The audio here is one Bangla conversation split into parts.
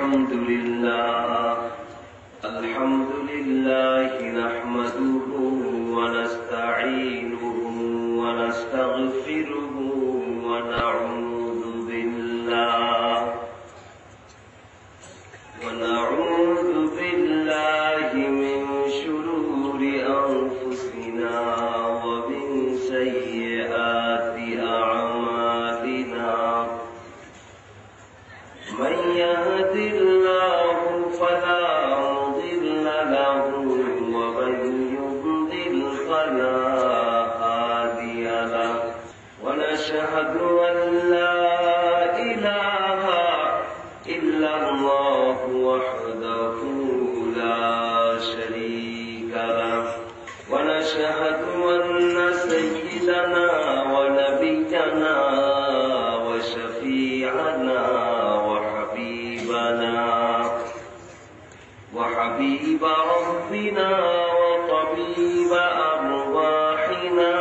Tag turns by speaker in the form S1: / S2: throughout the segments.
S1: الحمد لله نحمده ونستعينه ونستغفره ونعوذ بالله من شرور أنفسنا ومن سيئات أعمالنا من يهد الله فلا مضل له ومن يضلل فلا هادي له ونشهد أن لا إله إلا الله وحده لا شريك له ونشهد أن سيدنا ونبينا وشفيعنا وحبيب ربنا وطبيب أرواحنا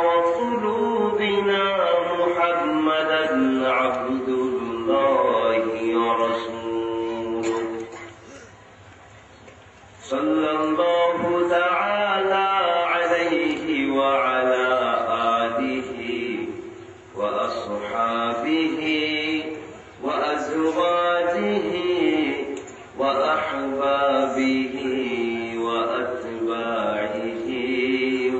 S1: وقلوبنا محمدا عبد الله ورسوله صلى الله تعالى عليه وعلى آله وأصحابه وأزواجه وأحبابه وأتباعه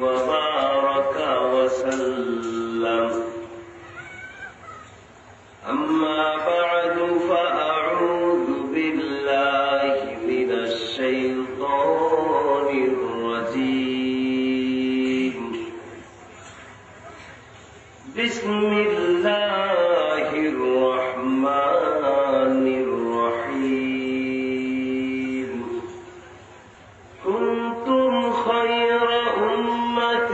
S1: وبارك وسلم أما بعد فأعوذ بالله من الشيطان الرجيم بسم الله الرحمن الرحيم كنتم خير أمة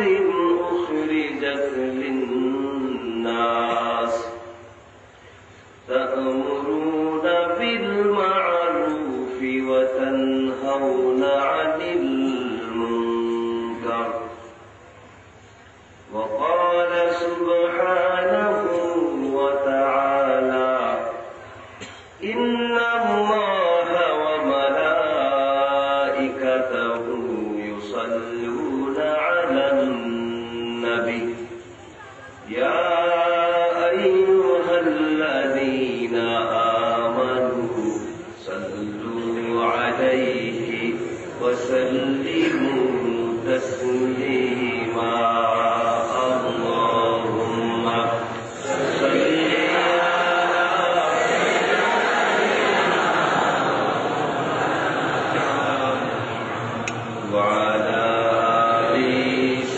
S1: أخرجت للناس تأمرون بالمعروف وتنهون عن المنكر وقال سبحانه وتعالى إن الله وملائكته يصلون على النبي يا أيها الذين آمنوا صلوا عليه وسلموا تسليما اللهم صل وعلى آل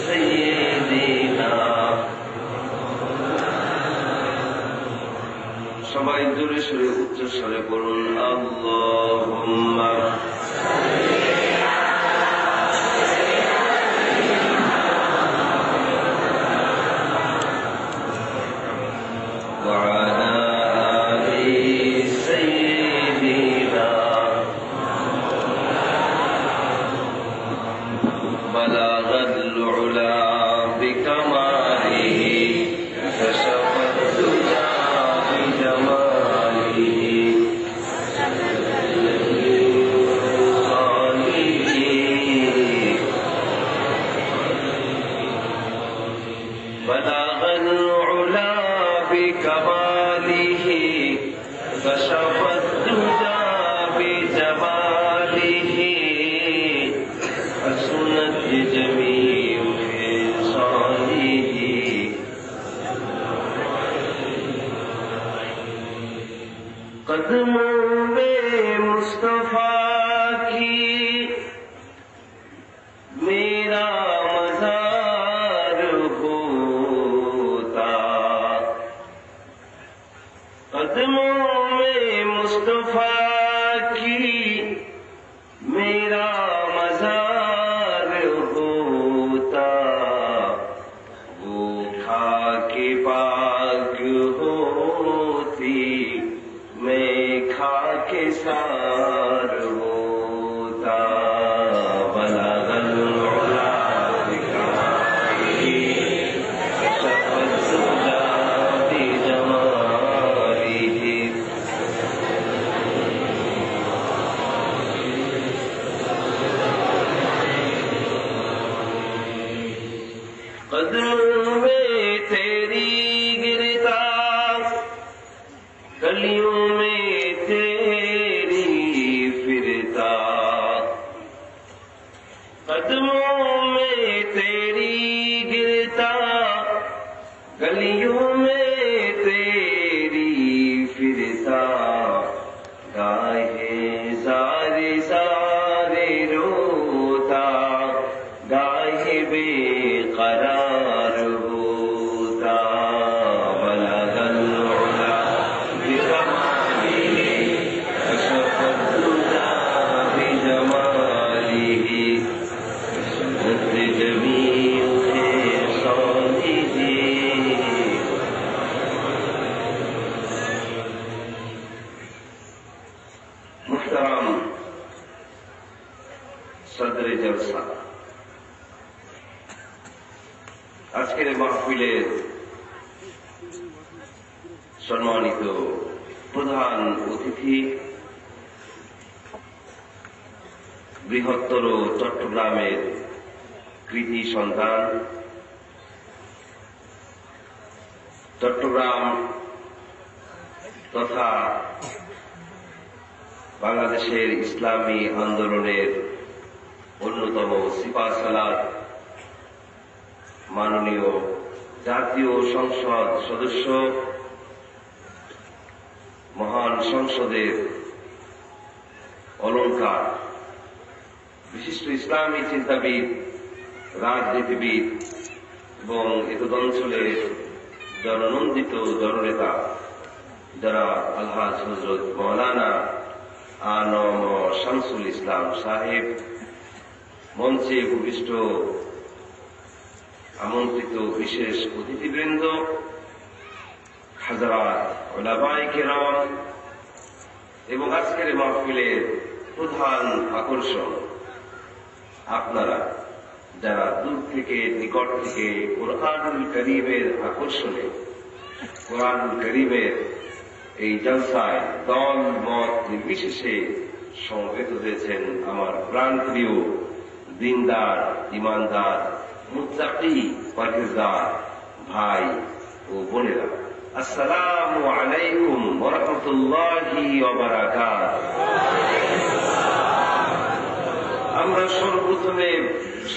S1: سيدنا সবাই জোরে সুরে উচ্চ স্বরে বলুন আল্লাহুম্মা وعلى آل سيدنا بلغ العلا بكماله كشف الدجى بجماله بلغ العلا بكماله كشف الدجى بجماله حسنت جميع خصاله قدموں میں مصطفیٰ کی میرا مزار ہوتا قدموں میں مصطفیٰ کی میرا مزار ہوتا وہ خاک پاک ہوتی میں خاک سار ہوتا بلغ العلا بکماله كشف الدجى بجماله মুহতারাম সদরে জলসা, আজকের মাহফিলের সম্মানিত প্রধান অতিথি, বৃহত্তর চট্টগ্রামের কৃতি সন্তান, চট্টগ্রাম তথা বাংলাদেশের ইসলামী আন্দোলনের অন্যতম সিপাহসালার, মাননীয় জাতীয় সংসদ সদস্য, মহান সংসদের অলংকার, বিশিষ্ট ইসলামী চিন্তাবিদ, রাজনীতিবিদ এবং এতদ অঞ্চলের জননন্দিত জননেতা যারা আলহাজ হযরত মাওলানা আ.ন.ম শামসুল ইসলাম সাহেব, মঞ্চে ভূমিষ্ঠ আমন্ত্রিত বিশেষ অতিথিবৃন্দ, হাজারাত উলামায়ে কেরাম এবং আজকের মাহফিলের প্রধান আকর্ষণ আপনারা যারা দূর থেকে নিকট থেকে কুরআনুল কারীমের আকর্ষণে, কুরআনুল কারীমের এই জলসায় দল মত নির্বিশেষে সমবেত হয়েছেন, আমার প্রাণপ্রিয় দিনদার, ইমানদার, মুত্তাকি, পরহেজগার ভাই ও বোনেরা, আসসালামু আলাইকুম ওয়া রাহমাতুল্লাহি ওয়া বারাকাতুহু। আমরা সর্বপ্রথমে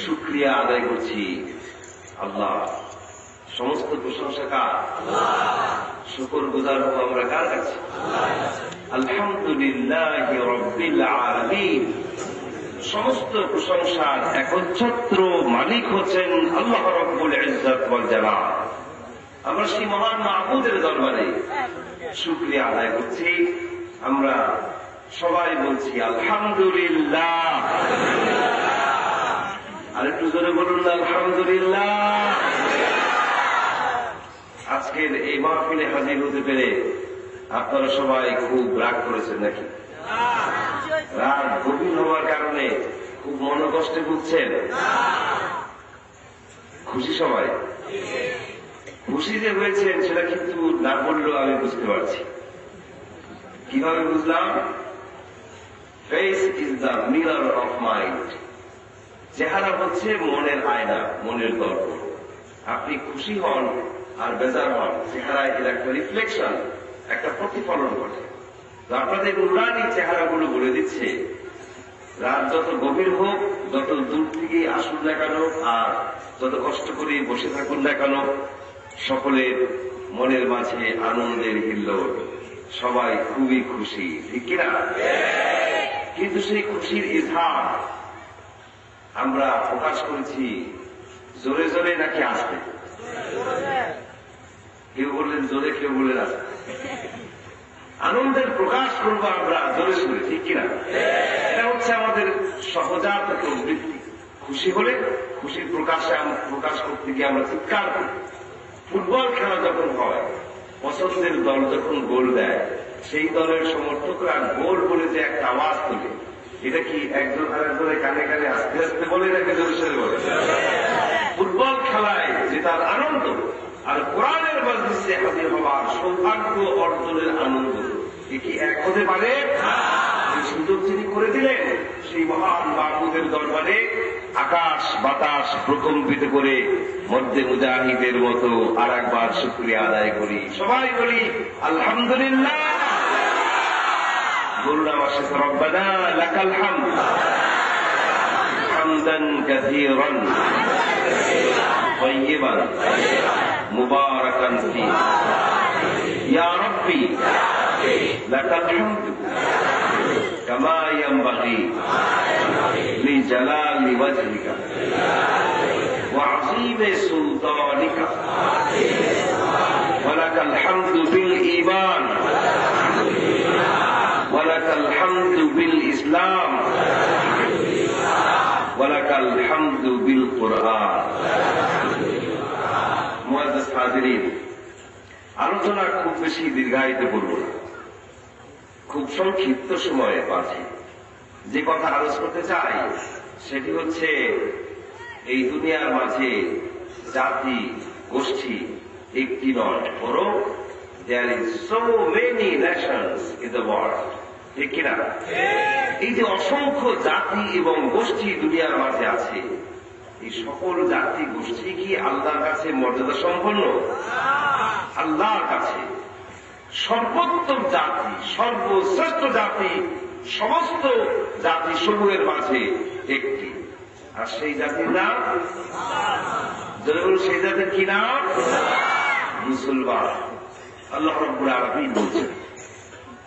S1: শুকরিয়া আদায় করছি আল্লাহ। সমস্ত প্রশংসা কার? শুকর গুজার হব আমরা কার কাছে? আলহামদুলিল্লাহি রাব্বিল আলামিন। সমস্ত প্রশংসার একচ্ছত্র মালিক হচ্ছেন আল্লাহ রাব্বুল ইজ্জত ওয়াল জালাল। আমরা সেই মহান মাবুদের দরবারে শুকরিয়া আদায় করছি। আমরা সবাই বলছি আলহামদুলিল্লাহ। আর একটু জোরে বলুন না, আলহামদুলিল্লাহ। আজকের এই মাহফিলে হাজির হতে পেরে আপনারা সবাই খুব রাগ করেছেন নাকি? রাত গভীর হওয়ার কারণে খুব মনোকষ্টে ভুগছেন? খুশি সবাই? খুশি যে হয়েছেন সেটা কিন্তু না বললেও আমি বুঝতে পারছি। কিভাবে বুঝলাম? Face is the mirror of mind. চেহারা হচ্ছে মনের আয়না, মনের দর্পণ। আপনি খুশি হন আর বেজার হন, চেহারায় এর একটা রিফ্লেকশন, একটা প্রতিফলন ঘটে। তো আপনাদের নুরানি চেহারাগুলো বলে দিচ্ছে রাত যত গভীর হোক, যত দূর থেকে আসুন না কেন, আর যত কষ্ট করে বসে থাকুন না কেন, সকলের মনের মাঝে আনন্দের হিল্লোল, সবাই খুবই খুশি, ঠিক কিনা? কিন্তু সেই খুশির ইজহার আমরা প্রকাশ করেছি জোরে জোরে নাকি আসতে? কেউ বললেন জোরে, কেউ বললেন আসতে। আনন্দের প্রকাশ করবো আমরা জোরে জোরে, ঠিক কিনা? এটা হচ্ছে আমাদের সহজাত প্রবৃত্তি। খুশি হলে খুশির প্রকাশ করতে গিয়ে আমরা চিৎকার করি। ফুটবল খেলা যখন হয়, পছন্দের দল যখন গোল দেয়, সেই দলের সমর্থকরা গোল বলে যে একটা আওয়াজ তোলে, এটা কি একজন আরেকজনের কানে কানে আস্তে আস্তে বলে নাকি জোরে সোরে বলে? ফুটবল খেলায় যে তার আনন্দ আর কোরআনের মজলিসে হাজির হওয়ার সৌভাগ্য অর্জনের আনন্দ, এ কি এক হতে পারে? এই সুযোগ যিনি করে দিলেন, সেই মহান মাহবুদের দরবারে আকাশ বাতাস প্রকম্পিত করে মধ্যে মুজাহিদের মতো আর একবার শুকরিয়া আদায় করি। সবাই বলি আলহামদুলিল্লাহ। বলুন আমার সাথে, রব্বানা লাকাল হামদ হামদান কাসীরান তাইয়িবান মুবারাকান ফীহি ইয়া রাব্বি লাকাল হামদু কামা ইয়ানবাগি লিজালালি ওয়াজহিকা ওয়া আযীমি সুলতানিকা ওয়া লাকাল হামদু বিল ঈমান ওয়া লাকাল হামদু বিল ইসলাম ওয়া লাকাল হামদু বিল কুরআন। মুআজ্জাজ হাজিরিন, আলোচনা খুব বেশি দীর্ঘায়িত করব না, খুব সংক্ষিপ্ত সময়ের মাঝে যে কথা আলোচনা করতে চাই সেটি হচ্ছে এই দুনিয়ার মাঝে জাতি গোষ্ঠী একটি নয়, বরং there is so many nations in the world. ঠিক কিনা? এই যে অসংখ্য জাতি এবং গোষ্ঠী দুনিয়ার মাঝে আছে, এই সকল জাতি গোষ্ঠী কি আল্লাহর কাছে মর্যাদা সম্পন্ন? আল্লাহর কাছে সর্বোত্তম জাতি, সর্বশ্রেষ্ঠ জাতি সমস্ত জাতি সমূহের মাঝে একটি, আর সেই জাতির নাম, সেই জাতির কি নাম? মুসলমান। আল্লাহ রাব্বুল আলামিন বলছেন,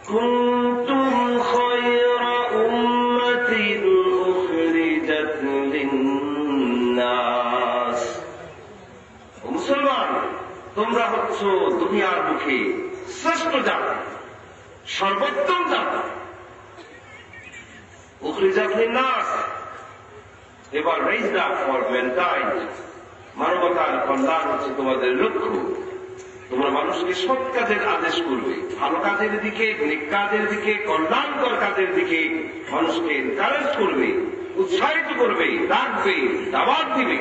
S1: কুনতুম খায়রা উম্মাতিন উখরিজাত লিন-নাস। মুসলমান, তোমরা হচ্ছ দুনিয়ার মুখে শ্রেষ্ঠ জাতি, সর্বোত্তম জাতি। উখরিজাত লিন-নাস, এবার রেইজড আপ ফর ম্যানকাইন্ড, মানবতার কল্যাণ হচ্ছে তোমাদের লক্ষ্য। তোমরা মানুষকে সৎ কাজের আদেশ করবে, ভালো কাজের দিকে, নেক কাজের দিকে, কল্যাণকর কাজের দিকে মানুষকে এনকারেজ করবে, উৎসাহিত করবে, ডাকবে, দাওয়াত দিবে।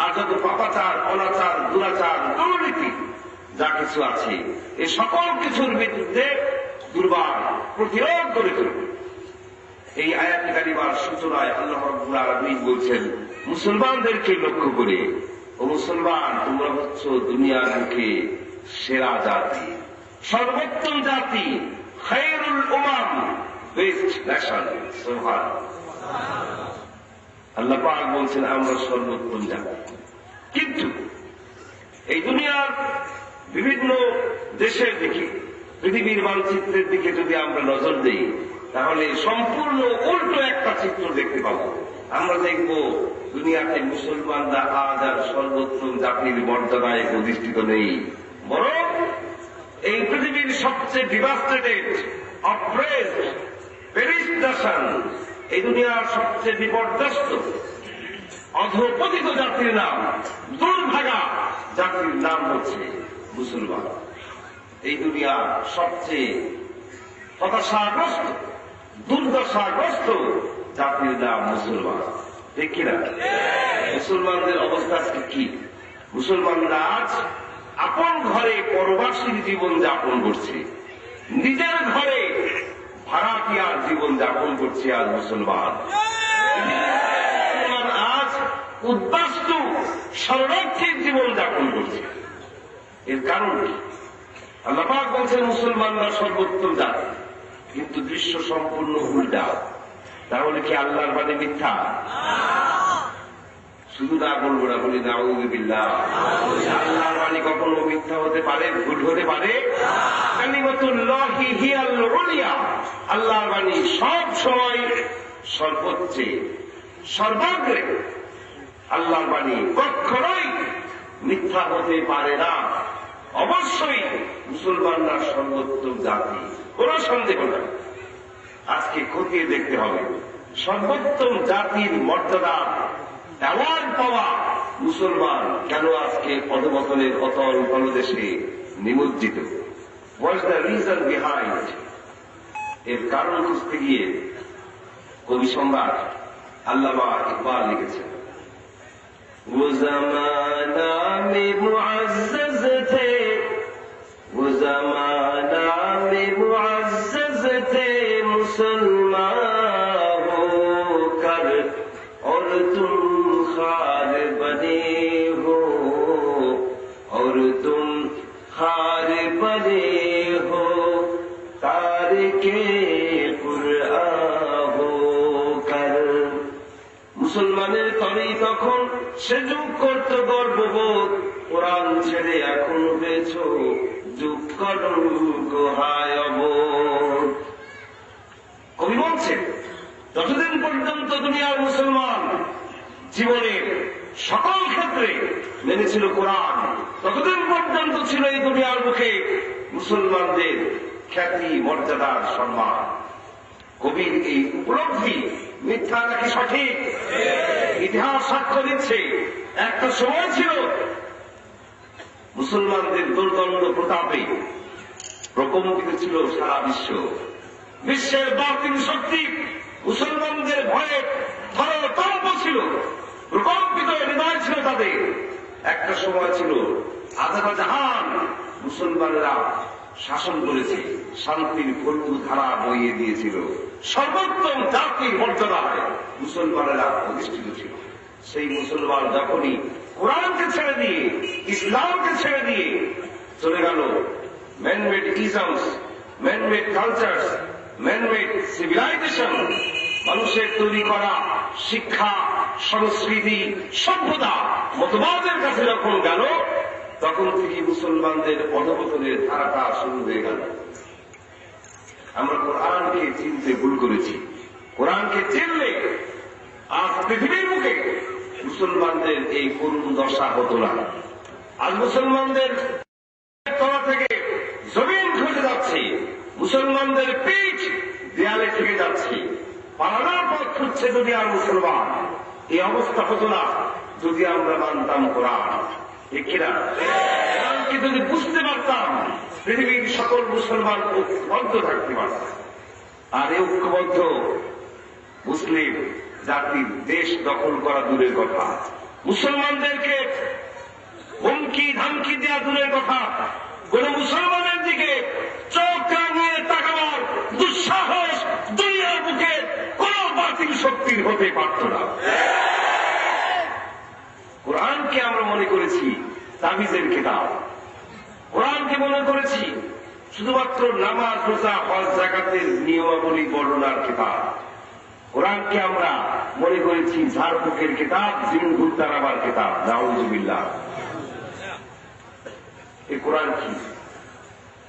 S1: আর যত পাপাচার, অনাচার, দুরাচার, দুর্নীতি যা কিছু আছে, এই সকল কিছুর বিরুদ্ধে দুর্বার প্রতিরোধ করে তুলবে। এই আয়াতে কারিমার সূচনায় আল্লাহ রাব্বুল আলামিন বলছেন মুসলমানদেরকে লক্ষ্য করে, ও মুসলমান, তোমরা হচ্ছ দুনিয়ার মুখে সেরা জাতি, সর্বোত্তম জাতি, খায়রুল উমাম, বেস্ট নেশন। সুবহানাল্লাহ। আল্লাহ পাক বলছেন আমরা সর্বোত্তম জাতি। কিন্তু এই দুনিয়ার বিভিন্ন দেশের দিকে, পৃথিবীর মানচিত্রের দিকে যদি আমরা নজর দেই, তাহলে সম্পূর্ণ উল্টো একটা চিত্র দেখতে পাবো। আমরা দেখব দুনিয়াতে মুসলমানরা আজ আর সর্বোত্তম জাতির মর্যাদায় অধিষ্ঠিত নেই, বরং এই পৃথিবীর সবচেয়ে ডিভাস্টেটেড, অপ্রেসড, পেরিশড নেশন, এই দুনিয়ার সবচেয়ে বিপর্যস্ত, অধঃপতিত জাতির নাম, দুর্ভাগা জাতির নাম হচ্ছে মুসলমান। এই দুনিয়ার সবচেয়ে হতাশাগ্রস্ত, দুর্দশাগ্রস্ত জাতির নাম মুসলমান। ঠিক কিনা? মুসলমানদের অবস্থা আজকে কি? মুসলমানরা আজ আপন ঘরে পরবাসীর জীবন যাপন করছে, নিজের ঘরে ভাড়াটিয়ার জীবন যাপন করছে আজ মুসলমান। আজ উদ্বাস্তু শরণার্থীর জীবন যাপন করছে। এর কারণ কি? আল্লাহ পাক বলছেন মুসলমানরা সর্বোত্তম জাতি, কিন্তু দৃশ্য সম্পূর্ণ উল্টা। তাহলে কি আল্লাহর বাণী মিথ্যা? শুধু না বলবো না, বলি নাউযু বিল্লাহ। আল্লাহর বাণী কখনো মিথ্যা হতে পারে, ভুল হতে পারে? কালিমাতুল্লাহি হিয়াল উলিয়া, আল্লাহর বাণী সব সময় সর্বোচ্চ, সর্বাগ্রে। আল্লাহর বাণী কখনোই মিথ্যা হতে পারে না। অবশ্যই মুসলমানরা সর্বোত্তম জাতি, কোন সন্দেহ নাই। আজকে খতিয়ে দেখতে হবে সর্বোত্তম জাতির মর্যাদা অ্যাওয়ার্ড পাওয়া মুসলমান কেন আজকে অধঃপতনের অতল তলদেশে নিমজ্জিত। What's the reason behind? এর কারণ খুঁজতে গিয়ে কবি সম্রাট আল্লামা ইকবাল লিখেছেন, वो ज़माना में मुअज़्ज़ज़ थे, वो ज़माना में मुअज़्ज़ज़ थे मुसलमान होकर, और तुम खार बने हो, और तुम खार बने हो, तारिके कुरआन होकर। মুসলমানের তরেই তখন সে যুগ করত গর্ববোধ, কোরআন ছেড়ে এখন হয়েছ যুগ কলঙ্ক হায় অবোধ। কবি বলছেন যতদিন পর্যন্ত দুনিয়ার মুসলমান জীবনের সকল ক্ষেত্রে মেনেছিল কোরআন, ততদিন পর্যন্ত ছিল এই দুনিয়ার মুখে মুসলমানদের খ্যাতি, মর্যাদার, সম্মান। কবির এই উপলব্ধি মিথ্যা নাকি সঠিক? ইতিহাস সাক্ষ্য দিচ্ছে একটা সময় ছিল মুসলমানদের দুর্দণ্ড প্রতাপে প্রকম্পিত ছিল সারা বিশ্ব। বিশ্বের বাতিল শক্তি মুসলমানদের ভয়ে থরতম্প ছিল, প্রকম্পিত হৃদয় ছিল তাদের। একটা সময় ছিল আধা জাহান মুসলমানেরা শাসন করেছে, শান্তির ফলু ধারা বইয়ে দিয়েছিল, সর্বোত্তম জাতির মর্যাদায় মুসলমানেরা প্রতিষ্ঠিত ছিল। সেই মুসলমান যখনই কোরআনকে ছেড়ে দিয়ে, ইসলামকে ছেড়ে দিয়ে চলে গেল manmade isms, manmade culture, manmade civilization, মানুষের তৈরি করা শিক্ষা, সংস্কৃতি, সভ্যতা, মতবাদের কাছে যখন গেল, তখন থেকে মুসলমানদের অধঃপতনের ধারাটা শুরু হয়ে গেল। আমরা কোরআনকে চিনতে ভুল করেছি। কোরআনকে চিনলে আজ পৃথিবীর মুখে মুসলমানদের এই করুণ দশা হতো না। আজ মুসলমানদের তলা থেকে জমিন খসে যাচ্ছে, মুসলমানদের পিঠ দেয়ালে থেকে যাচ্ছে, পালানোর পথ খুঁজছে যদি আর মুসলমান। এই অবস্থা হতো না যদি আমরা মানতাম কোরআন। ঠিক কিনা? কোরআনকে যদি বুঝতে পারতাম, পৃথিবীর সকল মুসলমান ঐক্যবদ্ধ থাকতে পারত। আর এই ঐক্যবদ্ধ মুসলিম জাতির দেশ দখল করা দূরের কথা, মুসলমানদেরকে হুমকি ধামকি দেওয়া দূরের কথা, কোন মুসলমানের দিকে চোখ রাঙিয়ে তাকাবার দুঃসাহস দুনিয়ার বুকে কোন বাতিল শক্তির হতে পারত না। কোরআনকে আমরা মনে করেছি তাবিজের কিতাব, কোরআনকে মনে করেছি শুধুমাত্র নামাজ, রোজা, হজ, যাকাতের নিয়মাবলী বর্ণনার কিতাব। কোরআনকে আমরা মনে করেছি ঝাড়ফুঁকের কিতাব, জিন ভূত তাড়াবার কিতাব। নাউযুবিল্লাহ। এই কোরআন কি?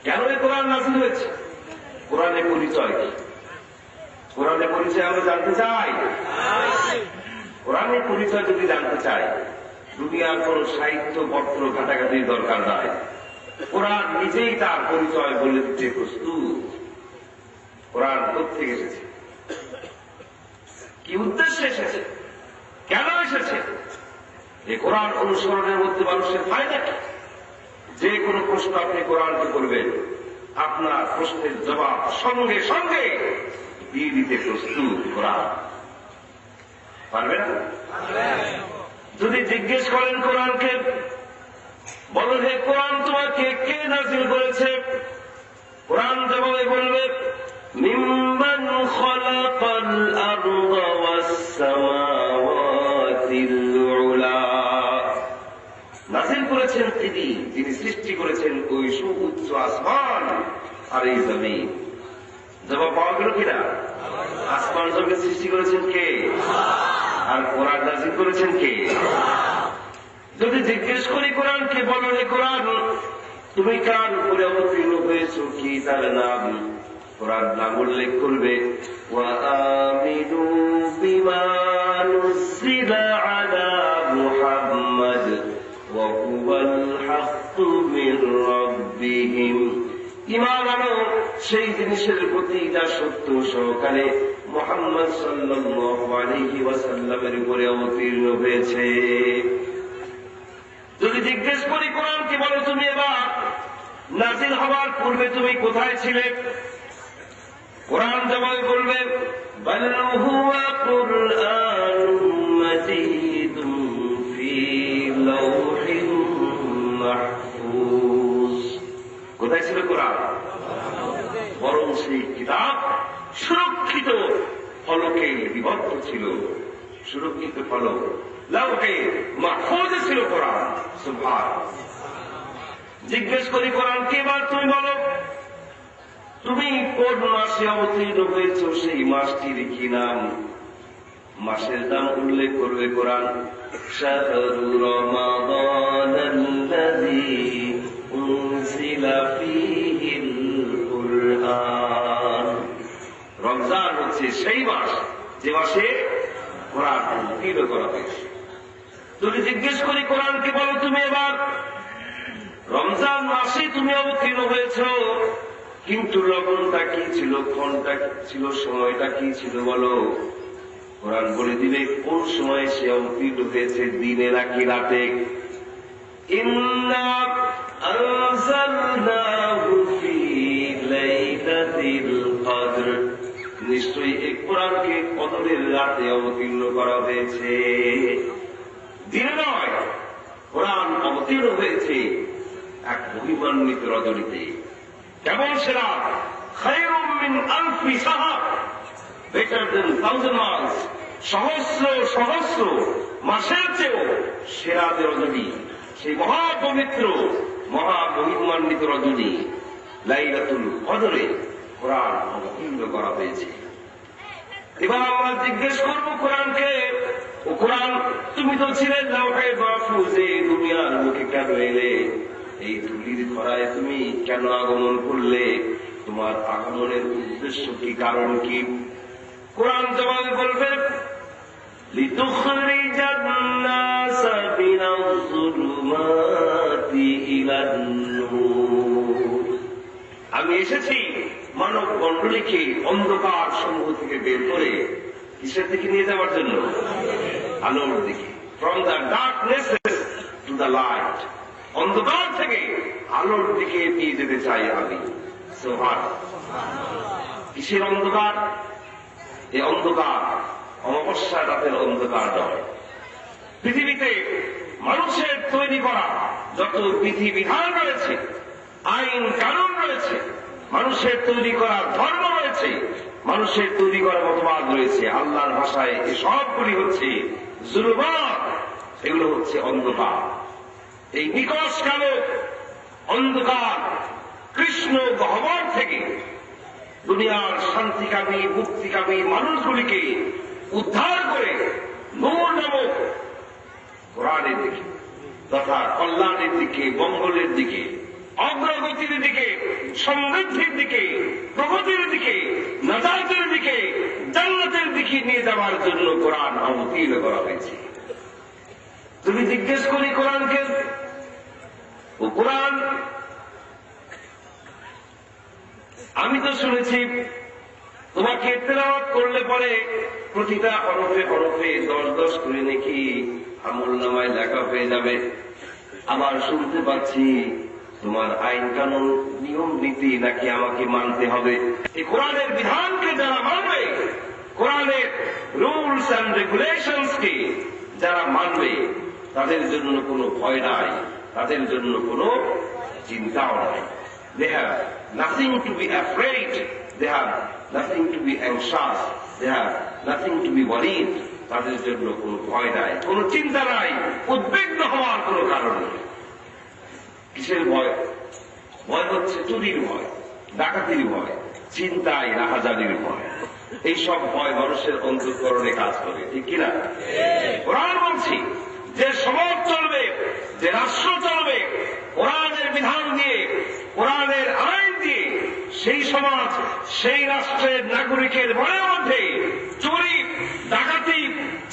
S1: কেন এই কোরআন নাযিল হয়েছে? কোরআনের পরিচয় কি? কোরআনের পরিচয় আমরা জানতে চাই। কোরআনের পরিচয় যদি জানতে চাই, দুনিয়ার কোন সাহিত্য পত্র ঘাটাঘাটির দরকার নাই। কোরআন নিজেই তার পরিচয় বলে দিতে প্রস্তুত। কোরআন কোত্থেকে এসেছে, কি উদ্দেশ্যে এসেছে, কেন এসেছে, এই কোরআন অনুসরণের মধ্যে মানুষের ফায়দা কি? যে কোনো প্রশ্ন আপনি কোরআনকে করবেন, আপনার প্রশ্নের জবাব সঙ্গে সঙ্গে দিয়ে দিতে প্রস্তুত কোরআন। পারবে না? যদি জিজ্ঞেস করেন কোরআনকে, বলো হে কোরআন তোমাকে কে নাযিল করেছে, কোরআন জবাবে বলবে মিম্মান খালাকাল আরদা ওয়াস সামাওয়াতিল উলা। নাযিল করেছেন তিনি, যিনি সৃষ্টি করেছেন ওই সুউচ্চ আসমান আর এই জমিন। জবাব পাওয়া গেল কিনা? আসমান জমিন সৃষ্টি করেছেন কে? আর কোরআন নাযিল করেছেন কে? যদি জিজ্ঞেস করি কোরআনকে, বলো হে কোরআন তুমি কার উপরে অবতীর্ণ হয়েছো, কি তার নাম? কোরআন নাম উল্লেখ করবে ওয়া আমিনু বিমা নুযিলা আলা মুহাম্মাদ ওয়া হুয়াল হাক্কু মির রাব্বিহিম। ঈমান আনো সেই জিনিসের প্রতি যা সত্য সহকারে মুহাম্মদ সাল্লাল্লাহু আলাইহি ওয়াসাল্লামের উপরে অবতীর্ণ হয়েছে। যদি জিজ্ঞেস করি কোরআনকে, বলো তুমি এবার নাযিল হওয়ার পূর্বে তুমি কোথায় ছিলে, কোরআন জবাবে বলবে বাল হুয়া কুরআনুম মাজিদুম ফি লাওহিন মাহফুজ। কোথায় ছিল কোরআন? বরং সেই কিতাব সুরক্ষিত ফলকে বিভক্ত ছিল। সুরক্ষিত ফলক লাওহে মাহফুজে ছিল কোরআন। সুবহানাল্লাহ। জিজ্ঞেস করি কোরআনকে, এবার তুমি বলো তুমি কোন মাসে অবতীর্ণ হয়েছ, সেই মাসটির কি নাম? মাসের নাম উল্লেখ করবে কোরআন। শাহরু রমাদানাল্লাযী উনজিলা ফীহিল কুরআন। রমজান হচ্ছে সেই মাস যে মাসে কোরআন অবতীর্ণ করা হয়েছে। যদি জিজ্ঞেস করি কোরআনকে, বলো তুমি এবার রমজান মাসে তুমি অবতীর্ণ হয়েছ, কিন্তু লবণটা কি ছিল, ক্ষণটা কি ছিল, সময়টা কি ছিল বলো। কোরআন বলে দিবে কোন সময় সে অবতীর্ণ হয়েছে, দিনে নাকি রাতে। ইন্না আনজালনাহু ফী লাইলাতিল কদর। কোরআনকে কদরের রাতে অবতীর্ণ করা হয়েছে, দিনে নয়। কোরআন অবতীর্ণ হয়েছে এক মহিমান্বিত রজনীতে। কেমন সেরা? খায়রুম মিন আলফি শাহর, বেটার দেন 1000 মাস, সহস্র সহস্র মাসের চেয়েও সেরা যে রজনী, সেই মহাপবিত্র মহামহিমান্বিত রজনী লাইলাতুল কদরে কোরআন অবতীর্ণ করা হয়েছে। এবার আমরা জিজ্ঞেস করবো কোরআনকে, ও কোরআন তুমি তো ছিলে লাউহে মাহফুজে, দুনিয়ার মুখে কেন এলে? এই ধুলির ধরায় তুমি কেন আগমন করলে? তোমার আগমনের উদ্দেশ্য কি, কারণ কি? কোরআন জবাবে বলবে লিতুখরিজান নাসা মিনাজ-জুলুমাতি ইলান-নূর, আমি এসেছি মানব মণ্ডলীকে অন্ধকার সমূহ থেকে বের করে কিসের দিকে নিয়ে যাওয়ার জন্য? আলোর দিকে। From the darkness to the light, অন্ধকার থেকে আলোর দিকে নিয়ে যেতে চাই আমি। কিসের অন্ধকার? এই অন্ধকার অমাবস্যা রাতের অন্ধকার নয়। পৃথিবীতে মানুষের তৈরি করা যত বিধিবিধান রয়েছে, আইন কানুন রয়েছে, মানুষের তৈরি করা ধর্ম রয়েছে, মানুষের তৈরি করা মতবাদ রয়েছে, আল্লাহর ভাষায় এই সবগুলি হচ্ছে জুলুমাত, এগুলো হচ্ছে অন্ধকার। এই নিকষ কালো অন্ধকার কৃষ্ণ গহ্বর থেকে দুনিয়ার শান্তিকামী মুক্তিকামী মানুষগুলিকে উদ্ধার করে নূর নামক কোরআনের দিকে তথা কল্যাণের দিকে, মঙ্গলের দিকে, অগ্রগতির দিকে, সমৃদ্ধির দিকে, প্রগতির দিকে, নাজাতের দিকে, জান্নাতের দিকে নিয়ে যাওয়ার জন্য কোরআন অবতীর্ণ করা হয়েছে। তুমি জিজ্ঞেস করি কোরআনকে, ও কোরআন আমি তো শুনেছি তোমাকে তেলাওয়াত করলে পরে প্রতিটা হরফে হরফে 10 করে নাকি আমলনামায় লেখা হয়ে যাবে। আবার শুনতে পাচ্ছি তোমার আইন কানুন নিয়ম নীতি নাকি আমাকে মানতে হবে। এই কোরআনের বিধানকে যারা মানবে, কোরআনের রুলস অ্যান্ড রেগুলেশনস কে যারা মানবে, তাদের জন্য কোনো ভয় নাই, তাদের জন্য কোনো চিন্তাও নাই। They have nothing to be afraid, they have nothing to be anxious, they have nothing to be worried. তাদের জন্য কোনো ভয় নাই, কোনো চিন্তা নাই, উদ্বিগ্ন হওয়ার কোনো কারণ নেই। কিসের ভয়? ভয় হচ্ছে চুরির ভয়, ডাকাতির ভয়, চিন্তায় রাহাজানির ভয়। এইসব ভয় মানুষের অন্তঃকরণে কাজ করে, ঠিক কিনা? কোরআন বলছি যে সমাজ চলবে, যে রাষ্ট্র চলবে কোরআনের বিধান দিয়ে, কোরআনের আইন দিয়ে, সেই সমাজ সেই রাষ্ট্রের নাগরিকের মনের মধ্যে চুরি, ডাকাতি,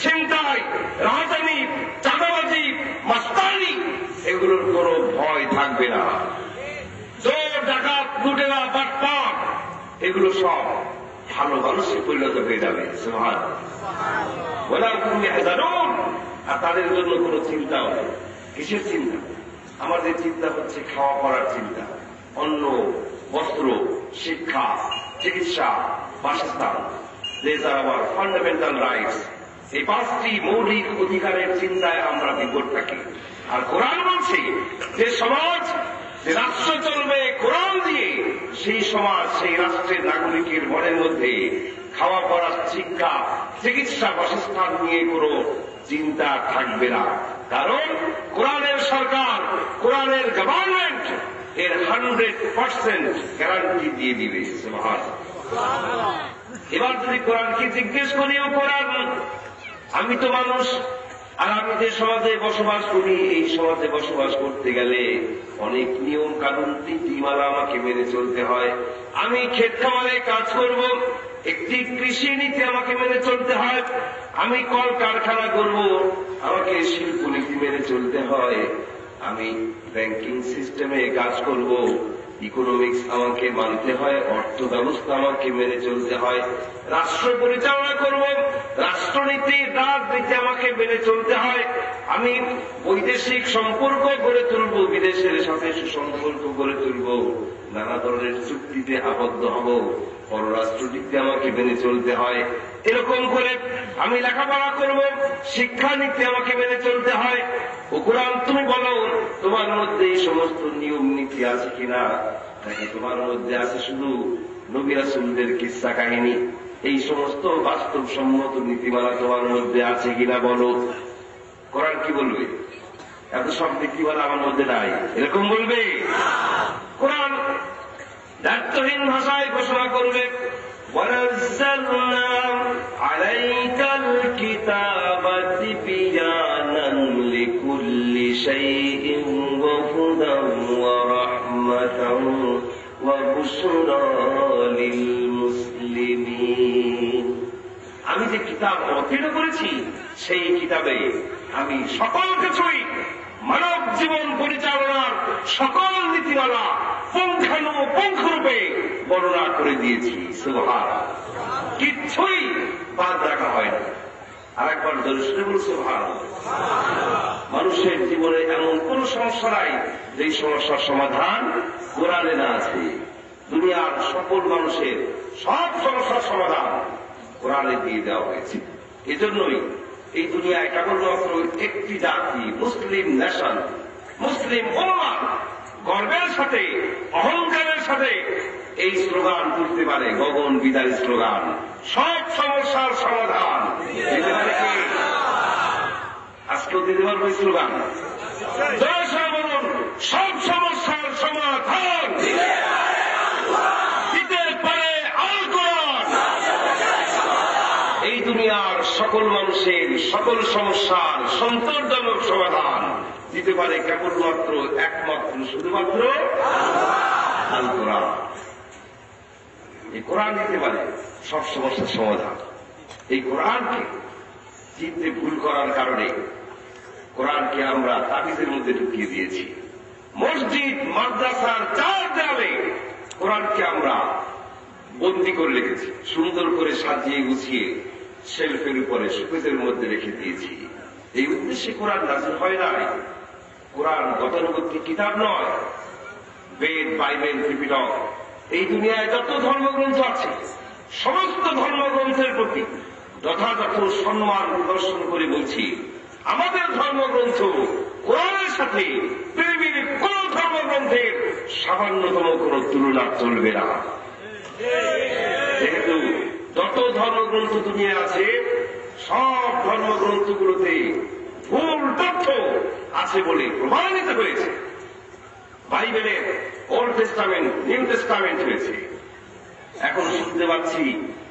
S1: ছিনতাই, রাহাজানি, চাঁদাবাজি, মাস্তানি এগুলোর কোনো ভয় থাকবে না। চোর, ডাকাত, লুটেরা, বাটপার এগুলো সব ভালো মানুষে পরিণত হয়ে যাবে। সুবহানাল্লাহ। আর তাদের জন্য কোনো চিন্তাও নেই। কিসের চিন্তা? আমাদের চিন্তা হচ্ছে খাওয়া পড়ার চিন্তা, অন্ন, বস্ত্র, শিক্ষা, চিকিৎসা, বাসস্থান। These are our fundamental rights. এই 5টি মৌলিক অধিকারের চিন্তায় আমরা বিপদ থাকি। আর কোরআন বলছে যে সমাজ, যে রাষ্ট্র চলবে কোরআন দিয়ে, সেই সমাজ সেই রাষ্ট্রের নাগরিকের মনের মধ্যে খাওয়া পড়ার, শিক্ষা, চিকিৎসা, বাসস্থান নিয়ে কোনো চিন্তা থাকবে না। কারণ কোরআনের সরকার, কোরআনের গভর্নমেন্ট এর 100% গ্যারান্টি দিয়ে দিবে। সুবহানাল্লাহ। এবার যদি কোরআনকে জিজ্ঞেস করি, ও কোরআন আমি তো মানুষ, আর আমি যে সমাজে বসবাস করি, এই সমাজে বসবাস করতে গেলে অনেক নিয়ম কানুন নীতিমালা আমাকে মেনে চলতে হয়। আমি ক্ষেত খামারে কাজ করব, একটি কৃষি নীতি আমাকে মেনে চলতে হয়। আমি কল কারখানা করব, আমাকে শিল্প নীতি মেনে চলতে হয়। আমি ব্যাংকিং সিস্টেমে কাজ করব, ইকোনমিক্স আমাকে মানতে হয়, অর্থ ব্যবস্থা আমাকে মেনে চলতে হয়। রাষ্ট্র পরিচালনা করব, রাষ্ট্রনীতি, রাজনীতি আমাকে মেনে চলতে হয়। আমি বৈদেশিক সম্পর্ক গড়ে তুলব, বিদেশের সাথে সুসম্পর্ক গড়ে তুলব, নানা ধরনের চুক্তিতে আবদ্ধ হব। পররাষ্ট্রনীতি আমাকে মেনে চলতে হয়, এরকম করে আমি লেখাপড়া করব, শিক্ষানীতি আমাকে মেনে চলতে হয়। ও কোরআন তুমি বলো তোমার মধ্যে এই সমস্ত নিয়ম নীতি আছে কিনা? নাকি তোমার মধ্যে আছে শুধু নবী রাসূলদের কিসসা কাহিনী? এই সমস্ত বাস্তবসম্মত নীতিমালা তোমার মধ্যে আছে কিনা বলো। কোরআন কি বলবে? এত সব নীতিমালা আমার মধ্যে নাই, এরকম বলবে? কোরআন দায়িত্বহীন ভাষায় ঘোষণা করবে, وَنَزَّلْنَا عَلَيْكَ الْكِتَابَ تِبْيَانًا لِكُلِّ شَيْءٍ وَهُدًى وَرَحْمَةً وَبُشْرَى لِلْمُسْلِمِينَ। আমি যে কিতাব অবতীর্ণ করেছি সেই কিতাবে আমি সকল কিছুই মানব জীবন পরিচালনার সকল নীতিমালা পুঙ্খানুপুঙ্খরূপে বর্ণনা করে দিয়েছি। সুবহানাল্লাহ, কিচ্ছুই বাদ রাখা হয় না। আর একবার দর্শনে বল সুবহানাল্লাহ। মানুষের জীবনে এমন কোন সমস্যা নাই যে সমস্যার সমাধান কোরআনে না আছে। দুনিয়ার সকল মানুষের সব সমস্যার সমাধান কোরআনে দিয়ে দেওয়া হয়েছে। এজন্যই এই দুনিয়ায় কেবলমাত্র একটি জাতি, মুসলিম নেশন, মুসলিম উম্মাহ গর্বের সাথে অহংকারের সাথে এই স্লোগান তুলতে পারে, গগন বিদারী স্লোগান, সব সমস্যার সমাধান। আজকেও দিতে পারবো এই স্লোগান, সব সমস্যার সমাধান দিতে পারে আল কোরআন। এই দুনিয়ার সকল মানুষের সকল সমস্যার সন্তোষজনক সমাধান দিতে পারে কেবলমাত্র একমাত্র শুধুমাত্র আল কোরআন। এই কোরআন দিতে পারে সব সমস্যার সমাধান। এই কোরআনকে চিনতে ভুল করার কারণে কোরআনকে আমরা তাবিজের মধ্যে ঢুকিয়ে দিয়েছি। মসজিদ মাদ্রাসার চার দেয়ালে কোরআনকে আমরা বন্দী করে রেখেছি, সুন্দর করে সাজিয়ে গুছিয়ে শেলফের উপরে শোকেসের মধ্যে রেখে দিয়েছি। এই উদ্দেশ্যে কোরআন নাযিল হয় নাই। কোরআন গতানুগতিক কিতাব নয়। বেদ, বাইবেল, ত্রিপিটক, এই দুনিয়ায় যত ধর্মগ্রন্থ আছে সমস্ত ধর্মগ্রন্থের প্রতি যথাযথ সম্মান প্রদর্শন করে বলছি, আমাদের ধর্মগ্রন্থ কোরআনের সাথে পৃথিবীর কোন ধর্মগ্রন্থের সামান্যতম কোন তুলনা চলবে না। যেহেতু যত ধর্মগ্রন্থ দুনিয়ায় আছে সব ধর্মগ্রন্থগুলোতে ভুল তথ্য আছে বলে প্রমাণিত হয়েছে। বাইবেলের ওল্ড টেস্টামেন্ট, নিউ টেস্টামেন্ট হয়েছে। এখন শুনতে পাচ্ছি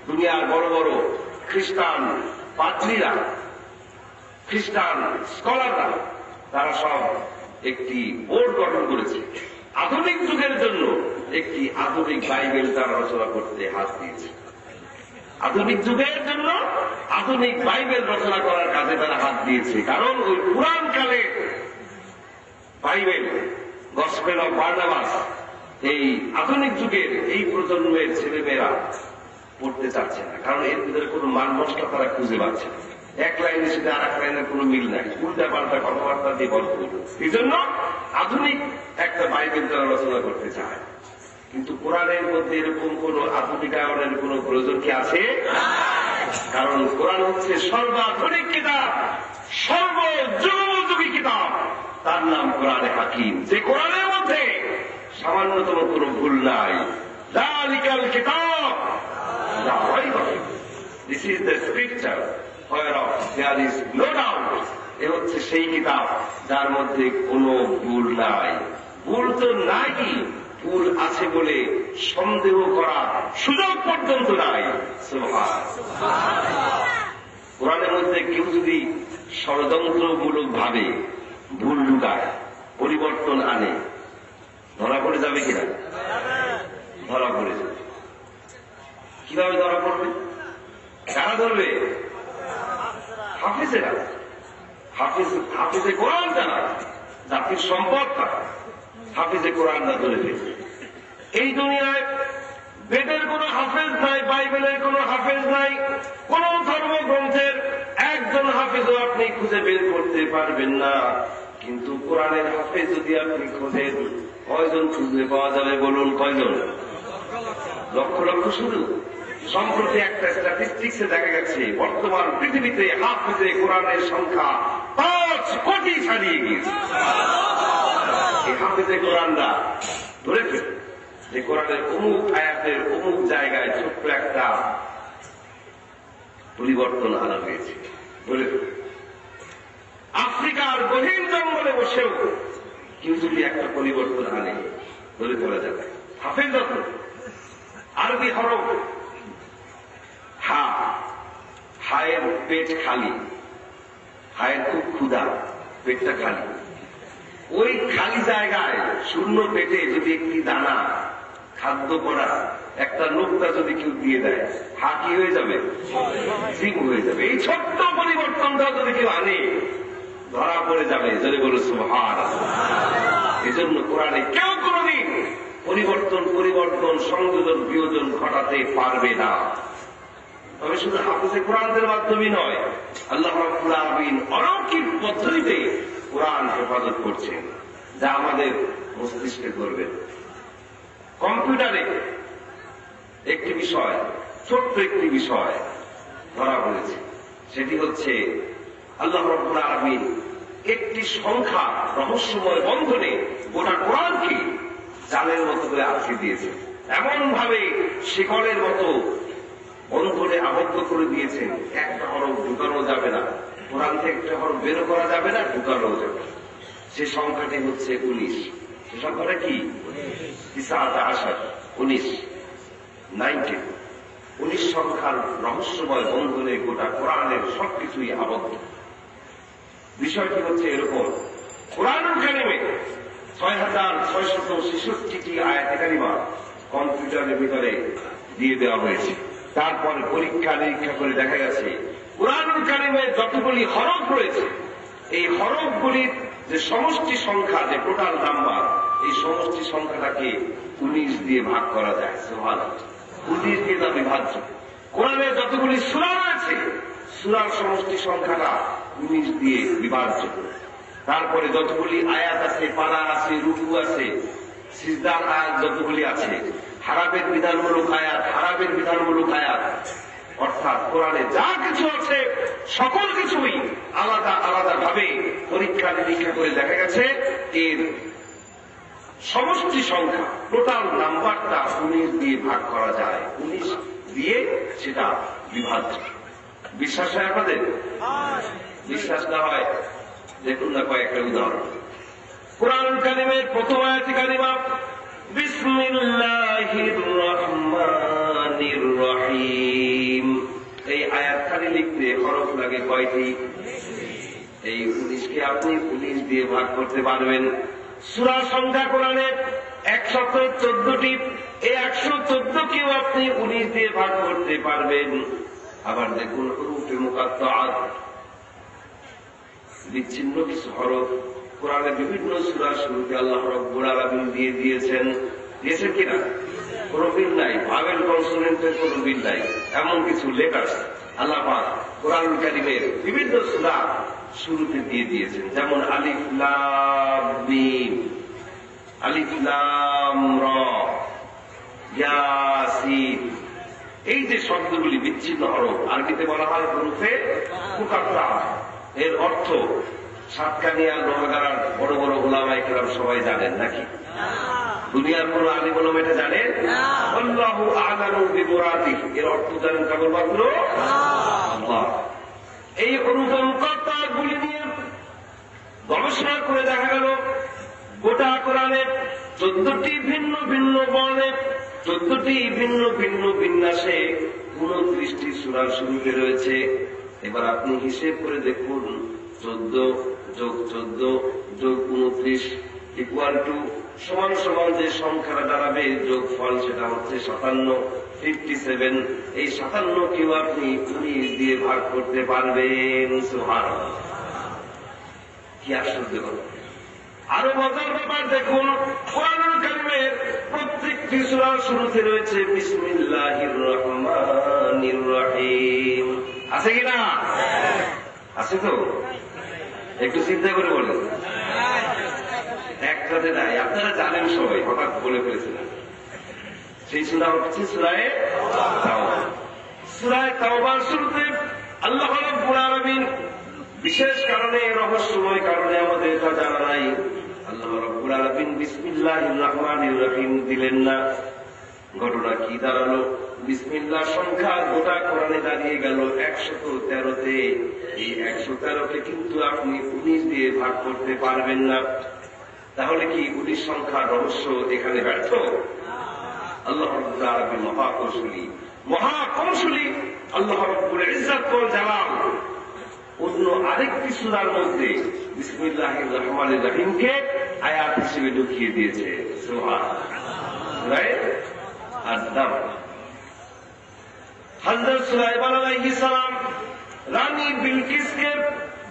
S1: দুনিয়ার বড় বড় খ্রিস্টান পাদ্রীরা, খ্রিস্টান স্কলাররা, তারা সব একটি বোর্ড গঠন করেছে। আধুনিক যুগের জন্য একটি আধুনিক বাইবেল তারা রচনা করতে হাত দিয়েছে। আধুনিক যুগের জন্য আধুনিক বাইবেল রচনা করার কাজে তারা হাত দিয়েছে। কারণ ওই পুরাণ কালে বাইবেল, গসপেল অফ বার্নাবাস, এই আধুনিক যুগের এই প্রজন্মের ছেলেমেয়েরা পড়তে চাচ্ছে না। কারণ এর ভিতরে কোনো মান মশলা তারা খুঁজে পাচ্ছে না। এক লাইনের সাথে আর এক লাইনের কোনো মিল নাই, উল্টা পাল্টা কথাবার্তা দিয়ে ভরপুর। এই জন্য আধুনিক একটা বাইবেল তারা রচনা করতে চায়। কিন্তু কোরআনের মধ্যে এরকম কোন আধুনিকায়নের কোন প্রয়োজন কি আছে? কারণ কোরআন হচ্ছে সর্বাধুনিক কিতাব, সর্বযুগোপযোগী কিতাব। তার নাম কোরআনে হাকিম। যে কোরআনের মধ্যে সামান্যতম কোন ভুল নাই। যালিকাল কিতাব লা রাইবা ফীহ। This is the scripture whereof there is no doubt। এ হচ্ছে সেই কিতাব যার মধ্যে কোনো ভুল নাই। ভুল তো নাই, ভুল আছে বলে সন্দেহ করার সুযোগ পর্যন্ত নাই। সুবহানাল্লাহ। কোরআনের মধ্যে কেউ যদি ষড়যন্ত্রমূলক ভাবে ভুল ঢুকায়, পরিবর্তন আনে, ধরা পড়ে যাবে কিনা? ধরা পড়ে যাবে। কিভাবে ধরা পড়বে? কারা ধরবে? হাফিজেরা। হাফিজে কোরআন যারা, জাতির সম্পদ তারা, হাফিজে কোরআন না ধরে ফেলবে। এই দুনিয়ায় বেদের কোন হাফেজ নাই, বাইবেলের কোন হাফেজ নাই, কোন ধর্মগ্রন্থের একজন হাফেজও আপনি খুঁজে বের করতে পারবেন না। কিন্তু কোরআনের হাফেজ যদি আপনি খোঁজেন, কয়জন খুঁজে পাওয়া যাবে বলুন? কয়জন? লক্ষ লক্ষ শুধু। সম্প্রতি একটা স্ট্যাটিস্টিক্সে দেখা গেছে বর্তমান পৃথিবীতে হাফেজে কোরআনের সংখ্যা 5 কোটি ছাড়িয়ে গিয়েছে। এই হাফেজে কোরআনরা ধরে ফেলে যে কোরআনের অমুক আয়াতের অমুক জায়গায় ছোট্ট একটা পরিবর্তন আনা হয়েছে বলে ফেলে। আফ্রিকার গহীন জঙ্গলে বসেও কেউ যদি একটা পরিবর্তন আনে ধরে ফেলা যাবে। হাফেজ আরবি হরফ হা, হায়ের পেট খালি, হায়ের খুব ক্ষুধা, পেটটা খালি। ওই খালি জায়গায় শূন্য পেটে যদি একটি দানা খাদ্য করা একটা নোকটা যদি কেউ দিয়ে দেয়, হা কি হয়ে যাবে? জিম হয়ে যাবে। এই ছোট্ট পরিবর্তনটা যদি কেউ আনে ধরা পড়ে যাবে। যদি বলো সুবহানাল্লাহ। এজন্য কোরআনে কেউ কোনদিন পরিবর্তন সংযোজন বিয়োজন ঘটাতে পারবে না। তবে শুধু হাফেজে কোরআনদের মাধ্যমে নয়, আল্লাহ রাব্বুল আলামিন অলৌকিক পদ্ধতিতে কোরআন হেফাজত করছেন, যা আমাদের মস্তিষ্কে ধরবে। কম্পিউটারে একটি বিষয়, ছোট্ট একটি বিষয় ধরা পড়েছে, সেটি হচ্ছে আল্লাহ রাব্বুল আলামিন একটি সংখ্যা রহস্যময় বন্ধনে গোটা কোরআনকে জালের মতো করে আটকে দিয়েছে। এমন ভাবে শিকলের মতো বন্ধনে আবদ্ধ করে দিয়েছেন, একটা হরফ ঢুকানো যাবে না, কোরআন থেকে একটা হরফ বের করা যাবে না, ঢুকানো যাবে। সে সংখ্যাটি হচ্ছে 19। সে সংখ্যাটা কি? 19 সংখ্যার রহস্যময় বন্ধনে গোটা কোরআনের সবকিছুই আবদ্ধ। বিষয়টি হচ্ছে এরকম, কোরআনুল কারিমে 6666টি আয়াতে কারিমা কম্পিউটারের ভিতরে দিয়ে দেওয়া হয়েছে। তারপরে পরীক্ষা নিরীক্ষা করে দেখা গেছে কোরআনুল কারিমে যতগুলি হরফ রয়েছে, এই হরফগুলির যে সমষ্টি সংখ্যা, যে টোটাল নাম্বার, এই সমষ্টি সংখ্যাটাকে 19 দিয়ে ভাগ করা যায়। সুবহানাল্লাহ। 19 দিয়ে তা বিভাজ্য। কোরআনে যতগুলি সূরা রয়েছে, সূরার সমষ্টি সংখ্যাটা 19 দিয়ে বিভাজ্য। তারপরে যতগুলি আয়াত আছে, পারা আছে, রুকু আছে, সিজদার আয়াত যতগুলি আছে, হারামের বিধানমূলক আয়াত, হারামের বিধানমূলক আয়াত, অর্থাৎ কোরআনে যা কিছু আছে সকল কিছুই আলাদা আলাদা ভাবে পরীক্ষা নিরীক্ষা করে দেখা গেছে এর সমষ্টি সংখ্যা, টোটাল নাম্বারটা 19 দিয়ে ভাগ করা যায়। 19 দিয়ে সেটা বিভাজ্য। বিশ্বাস হয় আপনাদের? বিশ্বাস না হয় দেখুন না কয়েকটা উদাহরণ। কোরআনুল কারিমের প্রথম আয়াতে কারিমা বিসমিল্লাহির রহমানির রহিম। এই আয়াতখানি লিখতে হরফ লাগে কয়টি? এই 19কে আপনি 19 দিয়ে ভাগ করতে পারবেন। সূরা সংখ্যা কোরআনে 114টি, এই 114কেও আপনি 19 দিয়ে ভাগ করতে পারবেন। আবার দেখুন হুরুফে মুকাত্তাআত, বিচ্ছিন্ন কিছু হরফ কোরআনে বিভিন্ন সূরার শুরুতে আল্লাহ রাব্বুল আলামিন দিয়ে দিয়েছেন কিনা? কোনো বিল নাই, ভাবেল কনসোনেন্টের কোনো বিল নাই, এমন কিছু লেটার আল্লাহ পাক কোরআনুল কারীমের বিভিন্ন সূরা শুরুতে দিয়ে দিয়েছেন। যেমন আলিফ লাম মিম, আলিফ লাম র, ইয়াসিন। এই যে শব্দগুলি বিচ্ছিন্ন হরফ, আরবিতে বলা হয় হুরুফে মুকাত্তাআ। এর অর্থ সাতকানিয়া লোহাগাড়ার বড় বড় উলামায়ে কেরাম সবাই জানেন নাকি? দুনিয়ার কোন আলিম ওলামা এটা জানেন? আল্লাহু আ'লামু বিমুরাদিহি। এর অর্থ জানেন কেবলমাত্র আল্লাহ। এই হুরুফে মুকাত্তাআগুলি নিয়ে গবেষণা করে দেখা গেল গোটা কোরআনে 14টি ভিন্ন ভিন্ন বর্ণে, 14টি ভিন্ন ভিন্ন বিন্যাসে 29টি সূরার শুরুতে রয়েছে। এবার আপনি হিসেব করে দেখুন, 14 যোগ 14 যোগ 29 ইকুয়াল টু সমান সমান যে সংখ্যাটা দাঁড়াবে যোগফল সেটা হচ্ছে 57, 57। এই 57কেও আপনি 19 দিয়ে ভাগ করতে পারবেন। সুবহানাল্লাহ, কি আশ্চর্য কথা! আরো মজার ব্যাপার দেখুন, কোরআনুল কারীমের প্রত্যেকটি সূরার শুরুতে রয়েছে বিসমিল্লাহির রহমানির রহিম। আছে কিনা? আছে তো? একটু চিন্তা করে বলেন। একটাতে নাই, আপনারা জানেন সবাই, হঠাৎ বলে ফেলেছিলেন। সেই সূরা হচ্ছে সূরা তাওবা। সূরা তাওবার শুরুতে আল্লাহ রাব্বুল আলামিন বিশেষ কারণে, রহস্যময় কারণে আমাদের তা জানা নাই, আল্লাহ রাব্বুল আলামিন বিসমিল্লাহির রহমানির রহিম দিলেন না। ঘটনা কি দাঁড়ালো? বিসমিল্লাহ সংখ্যা গোটা কোরআনে দাঁড়িয়ে গেল 113-তে। এই 113-কে কিন্তু আপনি 19 দিয়ে ভাগ করতে পারবেন না। তাহলে কি 19 সংখ্যার রহস্য এখানে ব্যর্থ? আল্লাহ রাব্বুল আলামিন মহাকৌশলী আল্লাহ রাব্বুল ইজ্জত ওয়াল জালাল অন্য আরেকটি সূরার মধ্যে বিসমিল্লাহির রহমানির রহিমকে আয়াত হিসেবে ঢুকিয়ে দিয়েছে। সুবহানাল্লাহ। আদম হযরত সুলাইমান আলাইহিস সালাম রানী বিলকিসকে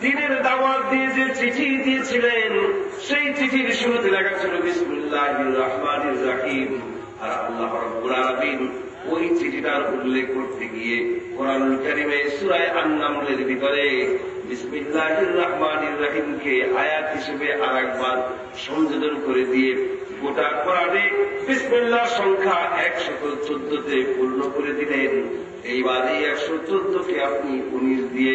S1: দ্বীনের দাওয়াত দিয়ে যে চিঠি দিয়েছিলেন, সেই চিঠির শুরুতে লেখা ছিল বিসমিল্লাহির রহমানির রহিম। আর আল্লাহ রাব্বুল আলামিন ওই চিঠিটার উল্লেখ করতে গিয়ে কোরআনুল কারীমে সূরা আন-নামলের ভিতরে বিসমিল্লাহির রহমানির রহিমকে আয়াত হিসেবে আরেকবার সংযোজন করে দিয়ে গোটা কোরআনে বিসমিল্লাহ সংখ্যা 114-তে পূর্ণ করে দিলেন। এইবার এই 114-কে আপনি 19 দিয়ে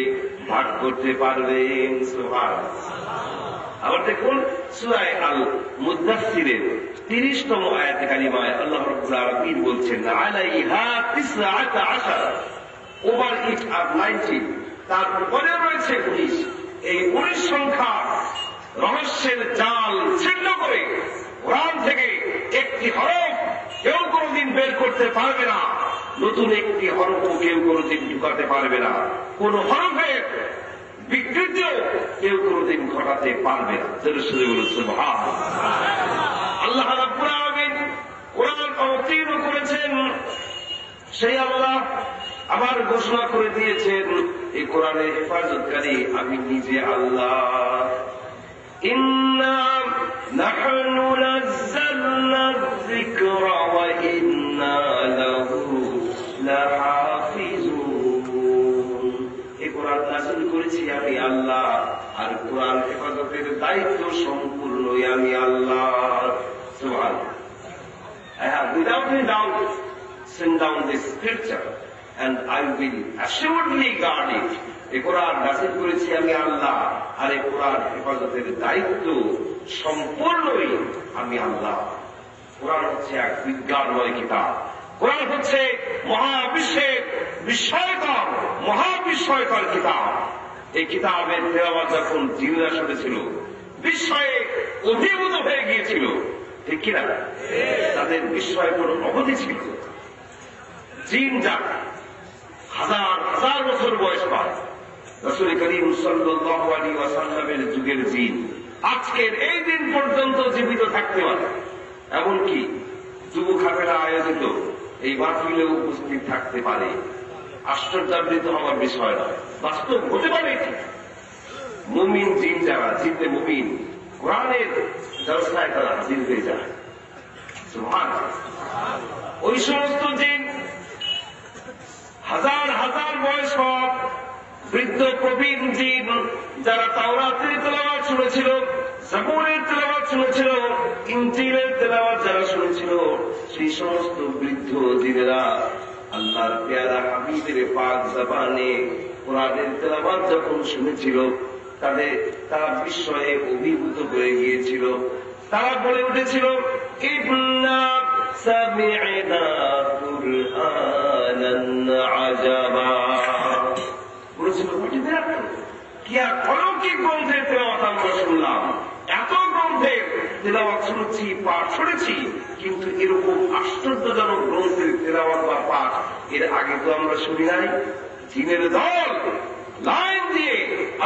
S1: ভাগ করতে পারবেন। সুবহানাল্লাহ। আবার দেখুন সূরা আল মুদাসসিরের 30তম আয়াতে কারিমায় আল্লাহ রাব্বুল আলামিন বলছেন আলাইহা 19, ওভার ইট আর 19, তার উপরে রয়েছে 19। এই 19 সংখ্যা রহস্যের জাল ছিন্ন করে কোরআন থেকে একটি হরফ কেউ কোনদিন বের করতে পারবে না, নতুন একটি হরফও কেউ কোনদিন ঢুকাতে পারবে না, কোন হরফের বিকৃতিও কেউ কোনদিন ঘটাতে পারবে না। সুবহানাল্লাহ। আল্লাহ রাব্বুল আলামিন কোরআন অবতীর্ণ করেছেন, সেই আল্লাহ আবার ঘোষণা করে দিয়েছেন এই কোরআনের হেফাজতকারী আমি নিজে আল্লাহ। ইন্না নাহনু নাযালনা যিকরা ওয়া ইন্না লাহু লাহাফিজুন। এই কোরআন নাযিল করেছি আমি আল্লাহ, আর কোরআন হেফাজতের দায়িত্ব সম্পূর্ণই আমি আল্লাহ। সুবহানাল্লাহ। I have without any doubt sent down this scripture and I will assuredly guard it. এই কোরআন নাযিল করেছি আমি আল্লাহ, আর এই কোরআন হেফাজতের দায়িত্ব সম্পূর্ণই আমি আল্লাহ। কোরআন হচ্ছে এক বিজ্ঞানময় কিতাব। কোরআন হচ্ছে মহাবিশ্বের বিস্ময়কর মহাবিস্ময়কর কিতাব। এই কিতাবের তেলাওয়াত যখন জিনরা শুনেছিল বিস্ময়ে অভিভূত হয়ে গিয়েছিল, ঠিক কিনা? তাদের বিস্ময় কোন অবধি ছিল। জিন জাত হাজার হাজার বছর বয়স পায়। রাসূল করিম সাল্লাল্লাহু আলাইহি ওয়াসাল্লামের যুগের জিন আজকের এই দিন পর্যন্ত জীবিত থাকতে পারে। এমনকি যুব খাফেলা আয়োজিত এই মাহফিলে উপস্থিত থাকতে পারে। আশ্চর্যান্বিত হওয়ার বিষয় নয়, বাস্তব হতে পারে। মুমিন জিন যারা, জিনে মুমিন, কোরআনের জলসায় তারা হাজির হয়ে যায়। সুবহানাল্লাহ। ওই সমস্ত জিন হাজার হাজার বয়স হওয়া বৃদ্ধ প্রবীণ জিন যারা তাওরাতের তেলাওয়াত শুনেছিল, জাবুরের তেলাওয়াত শুনেছিল, ইনজিলের তেলাওয়াত যারা শুনেছিল, সেই সমস্ত বৃদ্ধ জিনেরা আল্লাহর পেয়ারা হাবিবের পাক জবানে কোরআনের তেলাওয়াত যখন শুনেছিল, তারা বিস্ময়ে অভিভূত হয়ে গিয়েছিল। তারা বলে উঠেছিল ইন্না সামি'না কুরআনান আজাবা। বলেছিল কি আর অলৌকিক গ্রন্থের তেলাওয়াত আমরা শুনলাম, এত গ্রন্থের তেলাওয়াত শুনেছি, পাঠ শুনেছি, কিন্তু এরকম আশ্চর্যজনক গ্রন্থের তেলাওয়াত বা পাঠ এর আগে তো আমরা শুনি নাই। জিনের দল লাইন দিয়ে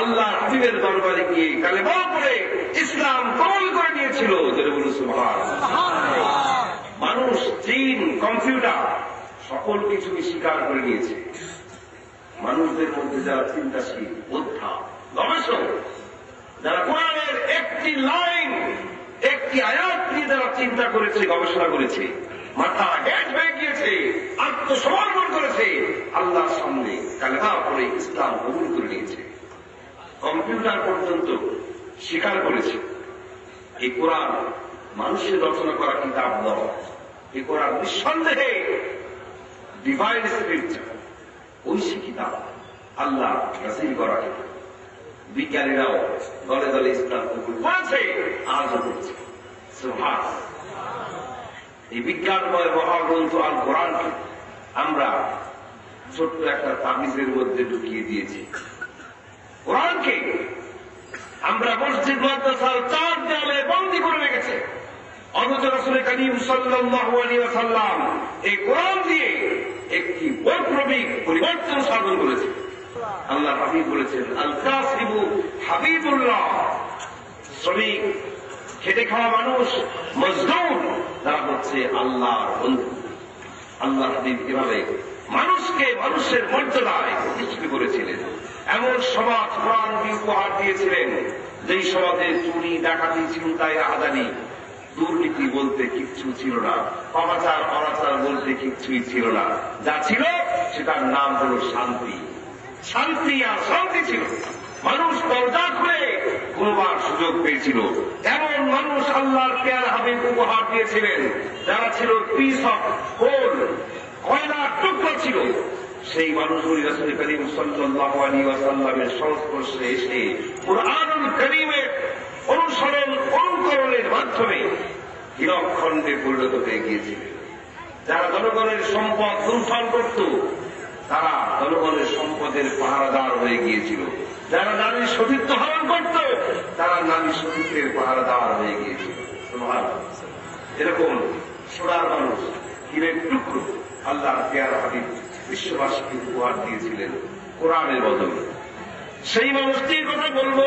S1: আল্লাহ হাবিবের দরবারে গিয়ে কালেমা পড়ে ইসলাম কবুল করে নিয়েছিল। সুবহানাল্লাহ। মানুষ, জিন, কম্পিউটার সকল কিছুই স্বীকার করে নিয়েছে। মানুষদের মধ্যে যারা চিন্তাশীল, বোদ্ধা, গবেষক, যারা কোরআনের একটি লাইন, একটি আয়াত নিয়ে যারা চিন্তা করেছে, গবেষণা করেছে, মাথা হেট হয়ে গিয়েছে, আত্মসমর্পণ করেছে, আল্লাহর সামনে কালেমা পড়ে ইসলাম কবুল করে নিয়েছে। কম্পিউটার পর্যন্ত স্বীকার করেছে এই কোরআন মানুষের রচনা করা কিতাব নয়, এই কোরআন নিঃসন্দেহে ডিভাইন স্ক্রিপ্চার, ঐশী কিতাব, আল্লাহ নাযিল করা কিতাব। বিজ্ঞানীরাও দলে দলে ইসলাম কবুল করেছে, আজও করছে। সুবহানাল্লাহ। এই বিজ্ঞানময় মহাগ্রন্থ আল কোরআনকে আমরা ছোট্ট একটা তাবিজের মধ্যে ঢুকিয়ে দিয়েছি। কোরআনকে আমরা মসজিদ মাদ্রাসার চার দেয়ালে বন্দী করে রেখেছে। অথচ রাসূল করিম সাল্লাল্লাহু আলাইহি ওয়াসাল্লাম এই কোরআন দিয়ে একটি বৈপ্লবিক পরিবর্তন সাধন করেছে। আল্লাহ হাবিব বলেছেন, আল কাসিবু হাবিবুল্লাহ, শ্রমিক খেটে খাওয়া মানুষ, মজদুর, তারা হচ্ছে আল্লাহর বন্ধু। আল্লাহ হাবিব এভাবে মানুষকে মানুষের মর্যাদায় প্রতিষ্ঠিত করেছিলেন। এমন সমাজ কোরআন উপহার দিয়েছিলেন যেই সমাজে চুরি, ডাকাতি, ছিনতাই, রাহাজানি, দুর্নীতি বলতে কিচ্ছু ছিল না, পাপাচার অনাচার বলতে কিচ্ছুই ছিল না। যা ছিল সেটার নাম হলো শান্তি। শান্তি আর শান্তি ছিল। মানুষ দরজা খুলে ঘুমবার সুযোগ পেয়েছিল। এমন মানুষ আল্লাহর পেয়ারা হাবিব উপহার দিয়েছিলেন যারা ছিল পিস অফ গোল্ড, কয়লার টুকরো ছিল। সেই মানুষগুলি রাসূল করিম সাল্লাল্লাহু আলাইহি ওয়াসাল্লামের সংস্পর্শে এসে কুরআনুল কারীমের অনুসরণ অনুকরণের মাধ্যমে হীরকখণ্ডে পরিণত হয়ে গিয়েছিলেন। যারা জনগণের সম্পদ লুণ্ঠন করত তারা জনগণের সম্পদের পাহারাদার হয়ে গিয়েছিল। যারা নারীর সতীত্ব হরণ করত তারা নারীর সতীত্বের পাহারাদার হয়ে গিয়েছিল। এরকম সোনার মানুষ, হীরের টুকরো আল্লাহর পেয়ারা হাবিব বিশ্ববাসীকে উপহার দিয়েছিলেন কোরআনের বদলে। সেই মানুষটির কথা বলব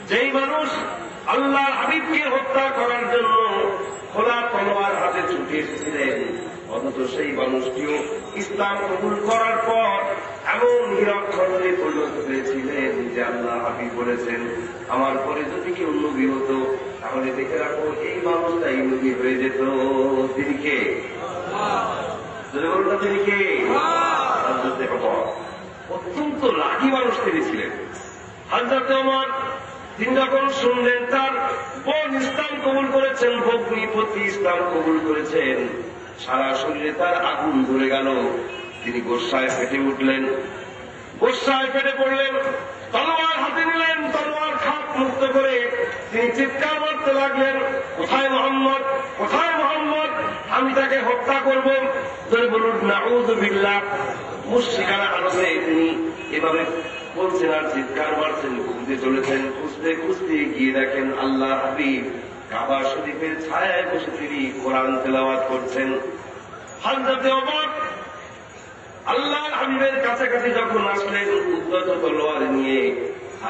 S1: যেই মানুষ আল্লাহর হাবিবকে হত্যা করার জন্য খোলা তলোয়ার হাতে ছুটে এসেছিলেন, অথচ সেই মানুষটিও ইসলাম কবুল করার পর এমন হীরকখণ্ডে পরিণত হয়েছিলেন যে আল্লাহ হাবিব বলেছেন, আমার পরে যদি কেউ নবী হতো তাহলে দেখে রাখো এই মানুষটাই নবী হয়ে যেত। তিনি কে? তিনি কে? অত্যন্ত রাগী মানুষ তিনি ছিলেন। হযরত ওমর তিনি যখন শুনলেন তার বোন ইসলাম কবুল করেছেন, ভগ্নিপতি ইসলাম কবুল করেছেন, সারা শরীরে তার আগুন ধরে গেল। তিনি গোসায় ফেটে উঠলেন, গোসায় ফেটে পড়লেন, তলোয়ার হাতে নিলেন, তলোয়ার খাপ মুক্ত করে তিনি চিৎকার করতে লাগলেন, কোথায় মোহাম্মদ, কোথায় মোহাম্মদ, আমি তাকে হত্যা করব। বলুন নাউযু বিল্লাহ। মুশরিকানা আরবে তিনি এভাবে বলছেন আর চিৎকার মারছেন, খুঁজতে চলেছেন। খুঁজতে খুঁজতে গিয়ে দেখেন আল্লাহ হাবিব কাবা শরীফের ছায়ায় বসে তিনি কোরআন তেলাওয়াত করছেন। হযরত ওমর আল্লাহর হাবিবের কাছাকাছি যখন আসলেন উদ্ধত তলোয়ার নিয়ে,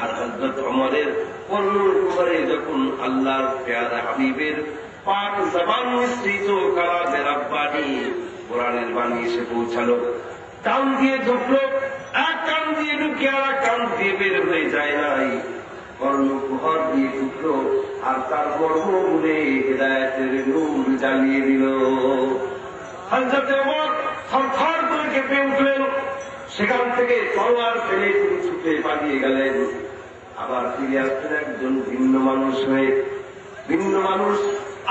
S1: আর হযরত ওমরের পল্লুর উপরে যখন আল্লাহর পেয়ারা হাবিবের পাক জবান মিশ্রিত কালামে রাব্বানী কোরআনের বাণী এসে পৌঁছালো, কান দিয়ে ঢুকলো, এক কান দিয়ে ঢুকে আর এক কান দিয়ে বের হয়ে যায় নাই, কর্ণকুহর দিয়ে ঢুকলো আর তার গর্ভমূলে হিদায়াতের নূর জ্বালিয়ে দিল। হযরত ওমর থরথর করে কেঁপে উঠলেন, সেখান থেকে তলোয়ার ফেলে তিনি ছুটে পালিয়ে গেলেন। আবার ফিরে আসলেন একজন ভিন্ন মানুষ হয়ে, ভিন্ন মানুষ,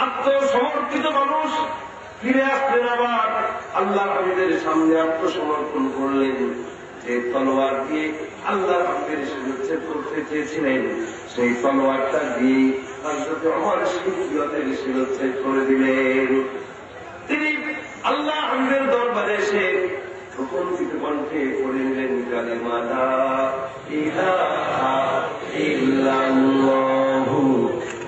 S1: আত্মসমর্পিত মানুষ। ফিরে আসলেন আবার আল্লাহ হাবিবের সামনে আত্মসমর্পণ করলেন। যে তলোয়ার দিয়ে আল্লাহ হাবিবের শিরচ্ছেদ করতে চেয়েছিলেন সেই তলোয়ারটা দিয়ে হযরত ওমর শিরতের শিরচ্ছেদ করে দিলেন। তিনি আল্লাহ হাবিবের দরবারে এসে প্রকম্পিত কণ্ঠে পড়ে নিলেন, কালিমা লা ইলাহা ইল্লাল্লাহু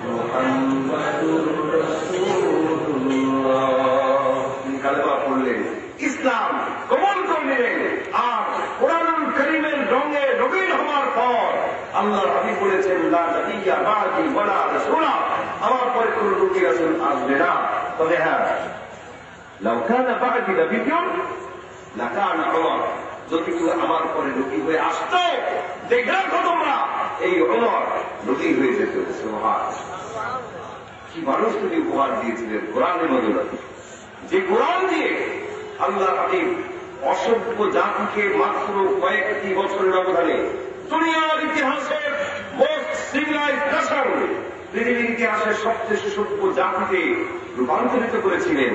S1: মুহাম্মাদুর রাসূলুল্লাহ। তিনি কালেমা পড়লেন, ইসলাম কবুল করে নিলেন। আর কোরআনুল কারীমের রঙে রঙিন হওয়ার পর আল্লাহর হাবিব বলেছেন, লা নাবিয়্যা বা'দি ওয়ালা রাসূলা, আমার পরে কোন নবী রাসূল আসবে না। তবে হ্যাঁ, লাউ কানা বা'দি নাবিয়্যুন লাকানা ওমর, যদি কেউ আমার পরে নবী হয়ে আসতো দেখে রাখো তোমরা এই ওমর নবী হয়ে যেত। সুবহানাল্লাহ। কি মানুষ তিনি উপহার দিয়েছিলেন কোরআনের বদৌলতে। যে কোরআন দিয়ে আল্লাহ হাবিব অসভ্য জাতিকে মাত্র কয়েকটি বছরের ব্যবধানে দুনিয়ার ইতিহাসের মোস্ট সিভিলাইজড নেশন পৃথিবীর ইতিহাসের সবচেয়ে সুসভ্য জাতিতে রূপান্তরিত করেছিলেন,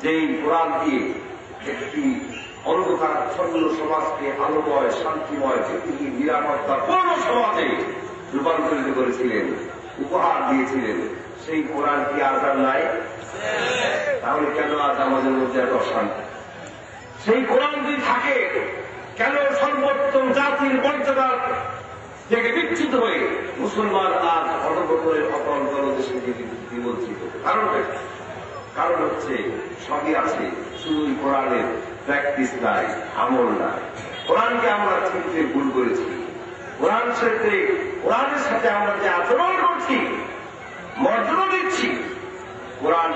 S1: যেই কোরআন দিয়ে একটি অন্ধকারাচ্ছন্ন সমাজকে আলোময়, শান্তিময়, পৃথিবীর নিরাপত্তা পূর্ণ সমাজে রূপান্তরিত করেছিলেন, উপহার দিয়েছিলেন, সেই কোরআন কি আজ আর নাই? তাহলে কেন আজ আমাদের মধ্যে এত অশান্তি? সেই কোরআন যদি থাকে, কেন সর্বোত্তম জাতির মর্যাদার থেকে বিচ্যুত হয়ে মুসলমান আজ অনবকরের অটল জনদেশে বিমন্ত্রিত? কারণ হচ্ছে সবই আছে, শুধুই কোরআনের প্র্যাকটিস নাই, আমল নাই। কোরআনকে আমরা চিনতে ভুল করেছি। কোরআনের সাথে আমরা যে আচরণ করছি, মর্যাদা দিচ্ছি, কোরআন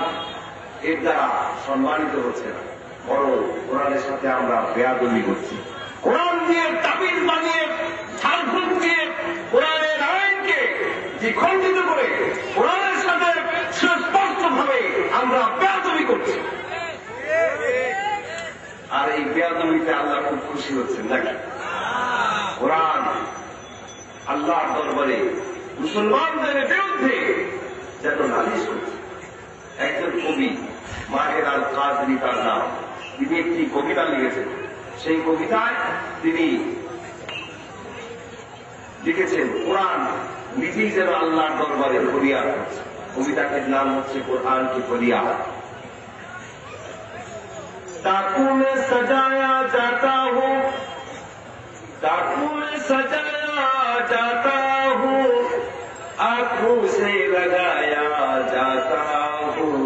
S1: এর দ্বারা সম্মানিত হচ্ছে না, বরং কোরআনের সাথে আমরা বেয়াদবি করছি। কোরআন দিয়ে তাবিজ বানিয়ে, ঝাড়ফুঁক দিয়ে কোরআনের আইনকে দ্বিখণ্ডিত করে কোরআনের সাথে সুস্পষ্ট ভাবে আমরা বেয়াদবি করছি। আর এই বেয়াদবিতে আল্লাহ খুব খুশি হচ্ছেন নাকি? কোরআন আল্লাহর দরবারে মুসলমানদের বিরুদ্ধে যেন নালিশ করছে। একজন কবি, মাহের আল কাদরি তার নাম, তিনি একটি কবিতা লিখেছেন। সেই কবিতায় তিনি লিখেছেন কোরআন নিজেই যেন আল্লাহর দরবারে ফরিয়াদ করছে। কবিতাটির নাম হচ্ছে কোরআন কি ফরিয়াদ। डाकू में सजाया जाता हूँ, डाकू में सजाया जाता हूँ, आंखों से लगाया जाता हूँ,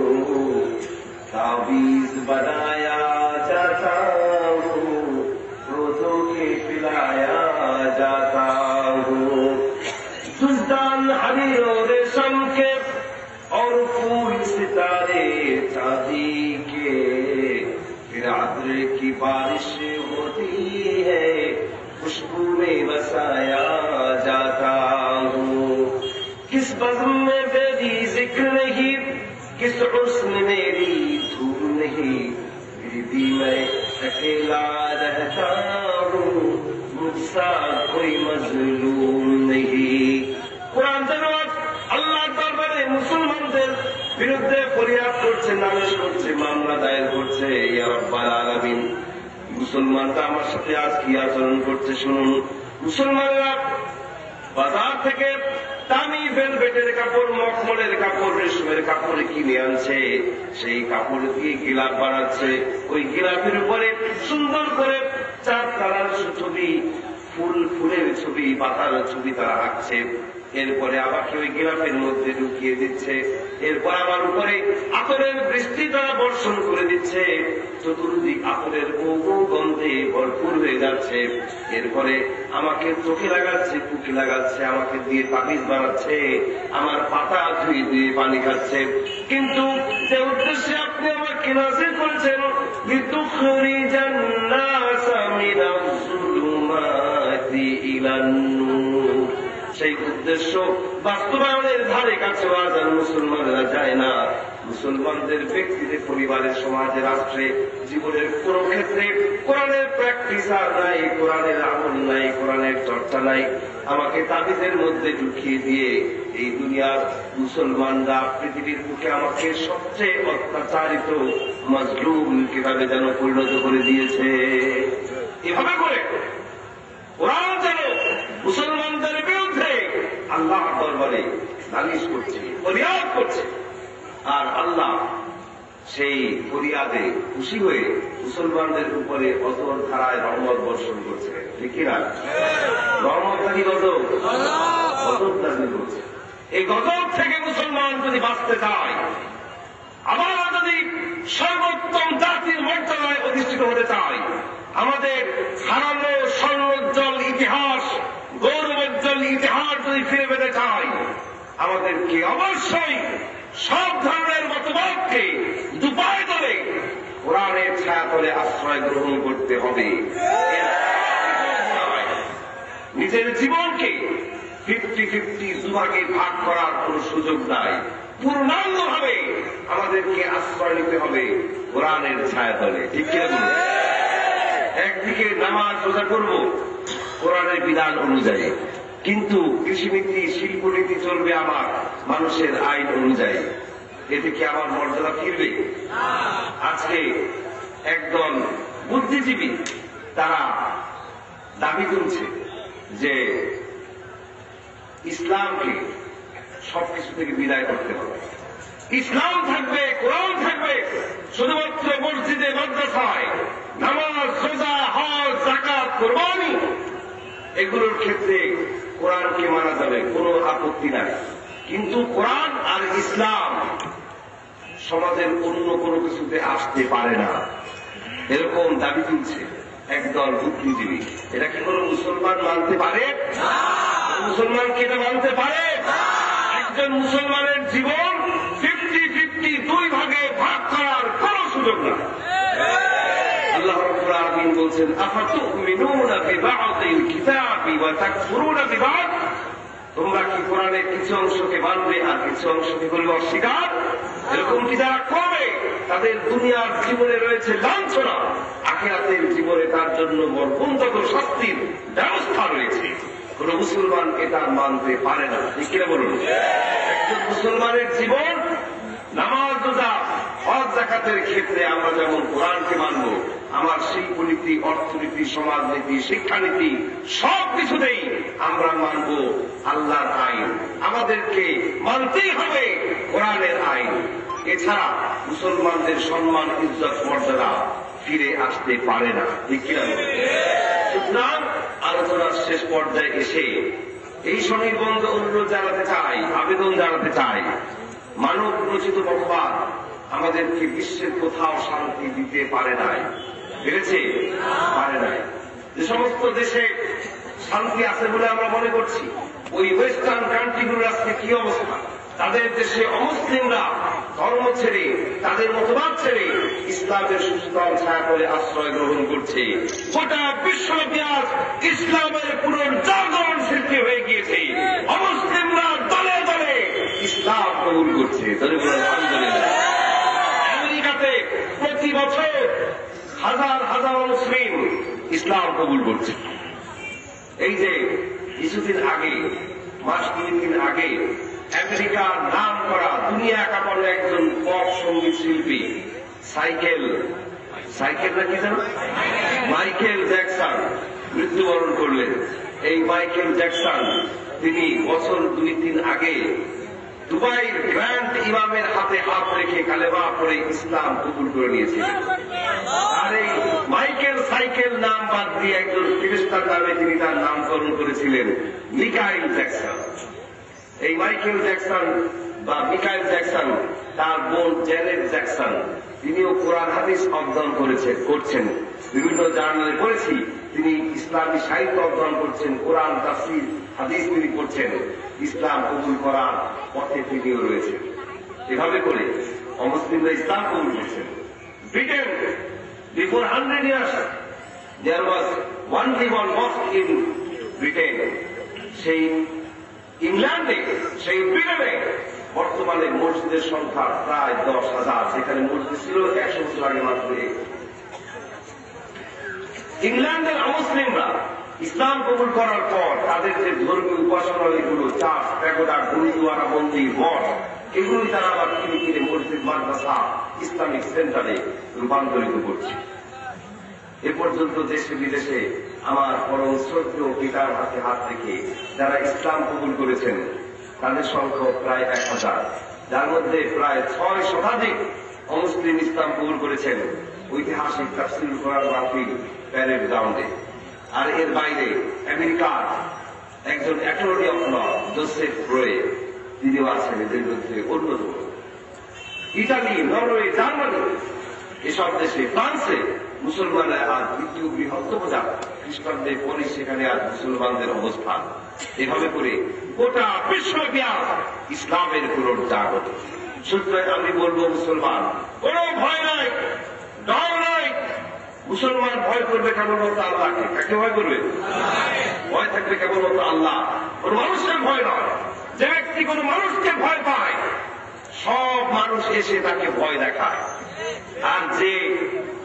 S1: ताबीज बनाया जाता हूँ, रोजों के पिलाया जाता हूँ, सुल्तान हरी और रेशम के और फूल सितारे चांदी के, फिर आद्र की बारिश होती है, खुशबू में बसाया जाता हूँ, किस बज़्म में मेरी जिक्र नहीं, किस हुस्न मेरी धूम नहीं, फिर भी मैं अकेला रहता हूँ, मुझसा कोई मजलूम नहीं। कुरान जरूरत अल्लाह दरबारे मुसलमानদের বিরুদ্ধে ফরিয়াদ করছে, নালিশ করছে, মামলা দায়ের করছে। ইয়া রাব্বাল আলামিন, মুসলমানরা আমার সাথে আজ কি আচরণ করছে শুনুন। মুসলমানরা বাজার থেকে দামি ভেলভেটের কাপড়, মখমলের কাপড়, রেশমের কাপড় কিনে আনছে, সেই কাপড় দিয়ে গিলাফ বানাচ্ছে। ওই গিলাফের উপরে সুন্দর করে চার কালার ছবি, ফুলের ছবি, পাতার ছবি তারা আঁকছে। এরপরে আমাকে ওই গিলাফের মধ্যে ঢুকিয়ে দিচ্ছে। এরপর আমার উপরে আতরের বৃষ্টি তারা বর্ষণ করে দিচ্ছে। চতুর্দিক আতরের গন্ধে ভরপুর হয়ে যাচ্ছে। এরপরে আমাকে চোখে লাগাচ্ছে, কুকি লাগাচ্ছে, আমাকে দিয়ে তাবিজ বানাচ্ছে, আমার পাতা ধুয়ে ধুয়ে পানি খাচ্ছে। কিন্তু যে উদ্দেশ্যে আপনি আমাকে নাযিল করেছেন, লিতুখরিজান নাসা মিনাজ যুলুমাতি ইলান নূর, সেই উদ্দেশ্য বাস্তবায়নের ধারে কাছে বাজার মুসলমানেরা যায় না। মুসলমানদের ব্যক্তিদের, পরিবারের, সমাজে, রাষ্ট্রে, জীবনের কোন ক্ষেত্রে কোরআনের প্র্যাকটিস আর নাই, কোরআনের আমল নাই, কোরআনের চর্চা নাই। আমাকে তাবিজের মধ্যে ঢুকিয়ে দিয়ে এই দুনিয়ার মুসলমানরা পৃথিবীর বুকে আমাকে সবচেয়ে অত্যাচারিত মজলুম কিভাবে যেন পরিণত করে দিয়েছে। এভাবে করে কোরআন যেন মুসলমানদের বিরুদ্ধে আল্লাহ দরবারে নালিশ করছে, ফরিয়াদ করছে। আর আল্লাহ সেই ফরিয়াদে খুশি হয়ে মুসলমানদের উপরে অতর ধারায় রহমত বর্ষণ করছে। ঠিক কিনা? রহমত নাকি গজব? গজব নাকি করছে। এই গজব থেকে মুসলমান যদি বাঁচতে চায়, আবার যদি সর্বোত্তম জাতির মর্যাদায় অধিষ্ঠিত হতে চায়, আমাদের হারানো স্বর্ণোজ্জ্বল ইতিহাস, গৌরবোজ্জ্বল ইতিহাস যদি ফিরে পেতে চাই, আমাদেরকে অবশ্যই সব ধরনের মতবাদকে দুপায়ে ধরে কোরআনের ছায়া তলে আশ্রয় গ্রহণ করতে হবে। নিজের জীবনকে 50-50 দুভাগে ভাগ করার কোন সুযোগ নাই। পূর্ণাঙ্গভাবে আমাদেরকে আশ্রয় নিতে হবে কোরআনের ছায়া তলে। ঠিক কিনা বলুন? একদিকে নামাজ রোজা করব কোরআনের বিধান অনুযায়ী, কিন্তু কৃষিনীতি শিল্পনীতি চলবে আমার মানুষের আইন অনুযায়ী। এতে কি আমার মর্যাদা ফিরবে? আজকে একদল বুদ্ধিজীবী তারা দাবি তুলছে যে ইসলামকে সবকিছু থেকে বিদায় করতে হবে, ইসলাম থাকবে, কোরআন থাকবে শুধুমাত্র মসজিদে মাদ্রাসায়, নামাজ রোজা হজ যাকাত কুরবানি এগুলোর ক্ষেত্রে কোরআনকে মানা যাবে, কোনো আপত্তি নাই। কিন্তু কোরআন আর ইসলাম সমাজের অন্য কোনো কিছুতে আসতে পারে না, এরকম দাবি তুলছে একদল বুদ্ধিজীবী। এটা কি কোনো মুসলমান মানতে পারে? মুসলমান কি এটা মানতে পারে? একজন মুসলমানের জীবন 50-50 দুই ভাগে ভাগ করার কোন সুযোগ না। আল্লাহ রাব্বুল আলামিন বলছেন, আফাতুমিনুনা বিবা'দিল কিতাবি ওয়া তাকফুরুনা বিবা'দ, তোমরা কি কোরআনের কিছু অংশকে মানবে আর কিছু অংশকে করবে অস্বীকার? এরকম কি যারা করবে তাদের দুনিয়ার জীবনে রয়েছে লাঞ্ছনা, আখিরাতের জীবনে তার জন্য মর্মন্তুদ শাস্তির ব্যবস্থা রয়েছে। কোন মুসলমান এটা মানতে পারে না, ঠিক কিনা বলুন? একজন মুসলমানের জীবন নামাজ রোজা হজ যাকাতের ক্ষেত্রে আমরা যেমন কোরআনকে মানব, আমার শিল্পনীতি অর্থনীতি সমাজনীতি শিক্ষানীতি সবকিছুতেই আমরা মানব আল্লাহর আইন। আমাদেরকে মানতেই হবে কোরআনের আইন, এছাড়া মুসলমানদের সম্মান ইজ্জত মর্যাদা ফিরে আসতে পারে না, ঠিক কিনা? সুতরাং আলোচনার শেষ পর্যায়ে এসে এই স্বনির্বন্ধ অনুরোধ জানাতে চাই, আবেদন জানাতে চাই, মানব রচিত মতবাদ আমাদেরকে বিশ্বের কোথাও শান্তি দিতে পারে নাই। পেরেছে? পারে নাই। যে সমস্ত দেশে শান্তি আছে বলে আমরা মনে করছি, ওই ওয়েস্টার্ন কান্ট্রিগুলোর আজকে কি অবস্থা? তাদের দেশে অমুসলিমরা ধর্ম ছেড়ে, তাদের মতবাদ ছেড়ে ইসলামের সুশীতল ছায়া করে আশ্রয় গ্রহণ করছে। গোটা বিশ্বব্যাপী আজ ইসলামের পুনর্জাগরণ সৃষ্টি হয়ে গিয়েছে। অমুসলিমরা দলে দলে ইসলাম কবুল করছে। আমেরিকাতে প্রতি বছর হাজার হাজার মুসলিম ইসলাম কবুল করছে। এই যে কিছুদিন আগে, মাস 3 দিন আগে আমেরিকার নাম করা দুনিয়া কাঁপানো একজন পপ সঙ্গীত শিল্পী সাইকেল নাকি জানো, মাইকেল জ্যাকসন মৃত্যুবরণ করলেন। এই মাইকেল জ্যাকসন তিনি বছর 2-3 আগে দুবাইয়ের গ্র্যান্ড ইমামের হাতে হাত রেখে কালেমা পড়ে ইসলাম কবুল করে নিয়েছিলেন। আর এই মাইকেল সাইকেল নাম বাদ দিয়ে একজন খ্রিস্টান নামে তিনি তার নামকরণ করেছিলেন মিকাইল জ্যাকসন। এই মাইকেল জ্যাকসন বা মিকাইল জ্যাকসন তার বোন জেনেট জ্যাকসন, তিনিও কোরআন হাদিস অধ্যয়ন করছেন। বিভিন্ন জার্নালে পড়েছি তিনি ইসলামী সাহিত্য অধ্যয়ন করছেন, কোরআন তাফসীর হাদিস তিনি পড়ছেন, ইসলাম কবুল করার পথে তিনিও রয়েছেন। এভাবে করে অমুসলিমরা ইসলাম কবুল করেছেন। Britain, before 100 years there was only one mosque in Britain. সেই ইংল্যান্ডে, সেই ব্রিটেনে বর্তমানে মসজিদের সংখ্যা প্রায় 10,000, সেখানে মসজিদ ছিল 100 বছর আগে মাত্র। ইংল্যান্ডের অমুসলিমরা ইসলাম কবুল করার পর তাদের যে ধর্মীয় উপাসনালয়গুলো, চার্চ, প্যাগোডা, গুরুদুয়ারা, মন্দির, মঠ, এগুলোই তারা আবার কিনে কিনে মসজিদ, মাদ্রাসা, ইসলামিক সেন্টারে রূপান্তরিত করছে। এ পর্যন্ত দেশে বিদেশে আমার পরম শ্রদ্ধেয় পিতার হাতে হাত রেখে যারা ইসলাম কবুল করেছেন তাদের সংখ্যা প্রায় 1000, যার মধ্যে প্রায় 6 শতাধিক অমুসলিম ইসলাম কবুল করেছেন ঐতিহাসিক তাফসীরুল কোরআন মাহফিল প্যারেড গ্রাউন্ডে। আর এর বাইরে আমেরিকার একজন অ্যাটর্নি অফ ল জোসেফ রোয়ে, তিনিও আছেন এদের মধ্যে অন্যতম। ইটালি, নরওয়ে, জার্মানি, এসব দেশে, ফ্রান্সে মুসলমানরা আজ দ্বিতীয় বৃহত্তম জাত, খ্রিস্টানদের পরে সেখানে আজ মুসলমানদের অবস্থান। এভাবে করে গোটা বিশ্বব্যাপী ইসলামের পুনর্জাগরণ। সুতরাং আমি বলবো, মুসলমান কোন ভয় নাই, ডর নাই। মুসলমান ভয় করবে কেবলমাত্র আল্লাহকে। কাকে ভয় করবে? ভয় থাকবে কেবলমাত্র আল্লাহ, কোন মানুষের ভয় নয়। যে ব্যক্তি কোন মানুষকে ভয় পায়, সব মানুষ এসে তাকে ভয় দেখায়। আর যে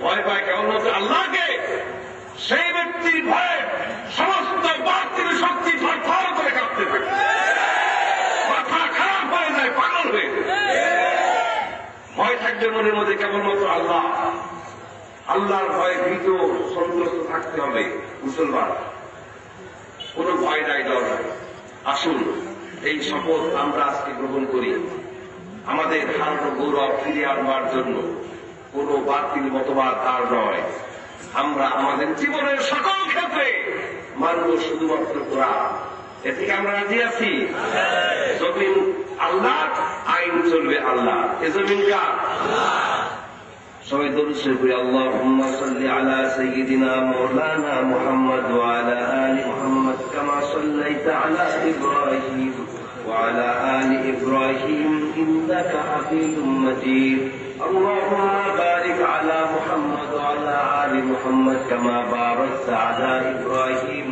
S1: ভয় পায় কেবলমাত্র আল্লাহকে, সেই ব্যক্তির ভয়ে সমস্ত বাতিল শক্তি থরথর করে যে কেবলমাত্র আল্লাহ, আল্লাহর ভয়ে ভীত সন্ত্রস্ত থাকতে হবে মুসলমান, কোনো ভয় নাই, ডর নাই। আসুন এই শপথ আমরা আজকে গ্রহণ করি, আমাদের হারানো গৌরব ফিরে আনবার জন্য। কোনো বাতিল মতবাদ তার নয়। আমরা আমাদের জীবনের সকল ক্ষেত্রে মানব শুধুমাত্র কোরআন। এ থেকে আমরা রাজি আছি। জমিন আল্লাহ, আইন চলবে আল্লাহ। এ জমিন কার? সবাই দরুদ শরীফ পড়ি। আল্লাহুম্মা সাল্লি আলা সাইয়্যিদিনা মাওলানা মুহাম্মদ ওয়া আলা আলি মুহাম্মদ কামা সাল্লাইতা আলা ইব্রাহিম ওয়া আলা আলি ইব্রাহিম ইন্নাকা হামিদুম মাজিদ। اللهم بارك على محمد وعلى آل محمد كما باركت على إبراهيم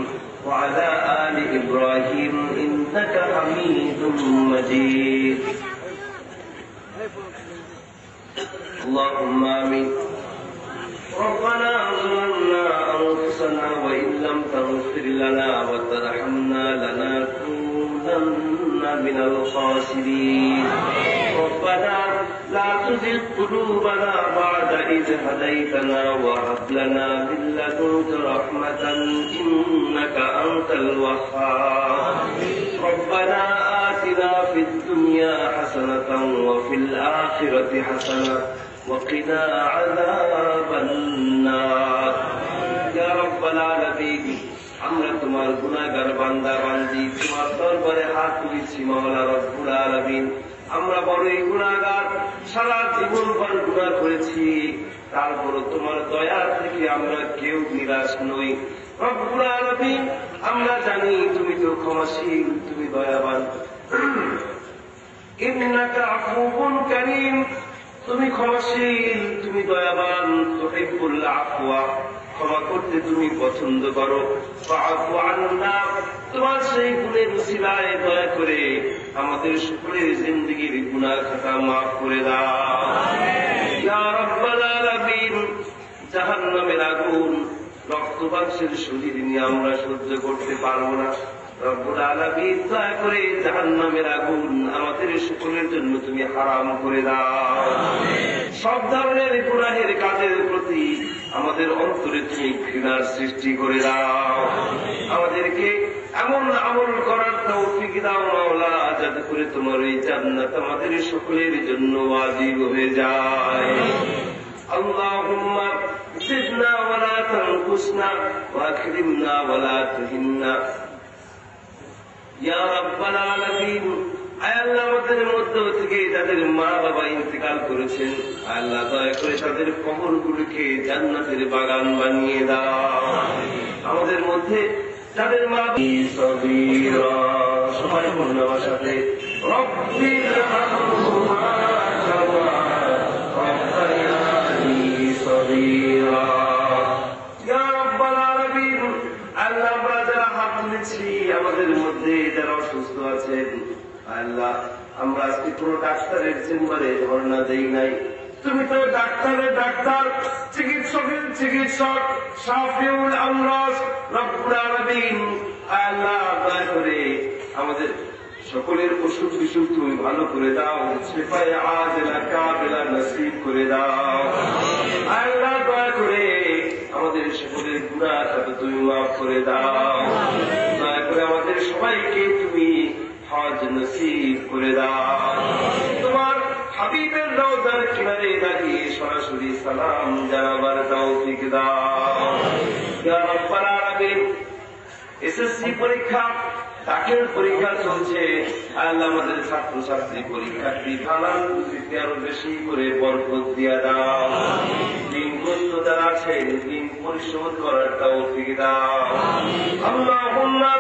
S1: وعلى آل إبراهيم إنك حميد مجيد. اللهم آمين. ربنا ظلمنا أنفسنا وإن لم تغفر لنا وترحمنا لنكونن من الخاسرين. ربنا لا تزغ قلوبنا بعد إذ هديتنا وهب لنا من لدنك رحمة إنك أنت الوهاب. ربنا آتنا في الدنيا حسنة وفي الآخرة حسنة وقنا عذاب النار. يا رب العالمين, আমরা তোমার গুনাহগার বান্দা বান্দি, তোমার দরবারে হাত তুলেছি মাওলা রব্বুল আলামিন। আমরা বড়ই গুনাহগার, সারা জীবন ভর গুনাহ করেছি, তারপরও তোমার দয়া থেকে আমরা কেউ নিরাশ নই রব্বুল আলামিন। আমরা জানি তুমি তো ক্ষমাশীল, তুমি দয়াবান। ইন্নাকা আফুউন কারীম, তুমি ক্ষমাশীল, তুমি দয়াবান। তুহিব্বুল আফওয়া, ক্ষমা করতে তুমি পছন্দ করো। ফাআফু আন্না, তোমার সেই গুণের উসিলায় দয়া করে আমাদের সকলের জিন্দেগির গুনাহ খাতা মাফ করে দাও। ইয়া রাব্বাল আলামিন, জাহান্নামের আগুন, রক্তমাংসের শরীর নিয়ে আমরা সহ্য করতে পারবো না রব্বুল আলামিন। দয়া করে জাহান্নামের আগুন আমাদের সকলের জন্য তুমি হারাম করে দাও। সব ধরনের গুনাহের কাজের প্রতি আমাদের অন্তরে তুমি ঘৃণার সৃষ্টি করে দাও। আমাদেরকে এমন আমল করার তৌফিক দাও মাওলা, যাতে করে তোমার এই জান্নাত আমাদের সকলের জন্য ওয়াজিব হয়ে যায়। আল্লাহুম্মা জিদনা ওয়া লা তানকুসনা ওয়া আকরিমনা ওয়া লা তুহিন্না। ইয়া রাব্বাল আলামিন, আয় আল্লাহ, আমাদের মধ্য থেকে যাদের মা বাবা ইন্তেকাল করেছেন, আল্লাহ দয়া করে তাদের কবরগুলোকে জান্নাতের বাগান বানিয়ে দাও। আমাদের মধ্যে যাদের মা সগীরা, সবাই বলুন আমার সাথে, রব্বির হামহুমা কামা রাব্বায়ানি সগীরা। ইয়া রাব্বাল আলামিন, আল্লাহ, আমরা যারা হাত তুলেছি, আমাদের মধ্যে যারা অসুস্থ আছেন, আল্লাহ, আমরা আজকে কোন ডাক্তারের চেম্বারে ধর্ণা দেই নাই। তুমি তো ডাক্তারের ডাক্তার, চিকিৎসকের চিকিৎসক, শাফিউল আমরাজ রব্বুল আলামিন। আল্লাহ, দয়া করে আমাদের সকলের অসুখ বিসুখ তুমি ভালো করে দাও, শিফায়ে আজিলা কামিলা নসিব করে দাও। আল্লাহ, দয়া করে আমাদের সকলের গুনাহ খাতা তুমি মাফ করে দাও। দয়া করে আমাদের সবাইকে তুমি হজ নসিব করে দাও। তোমার হাবিবের রওজার কিনারে দাঁড়িয়ে সরাসরি সালাম জানাবার তৌফিক দাও। ইয়া রাব্বাল আলামিন, এসএসসি পরীক্ষা, দাখিল পরীক্ষা চলছে, আল্লাহ, আমাদের ছাত্রছাত্রী পরীক্ষার্থী ফালান বুঝিতে আরো বেশি করে বরকত দিয়া দাও। দিনগ্রস্ত যারা আছেন, দিন পরিশোধ করার তৌফিক দাও। আল্লাহুম্মা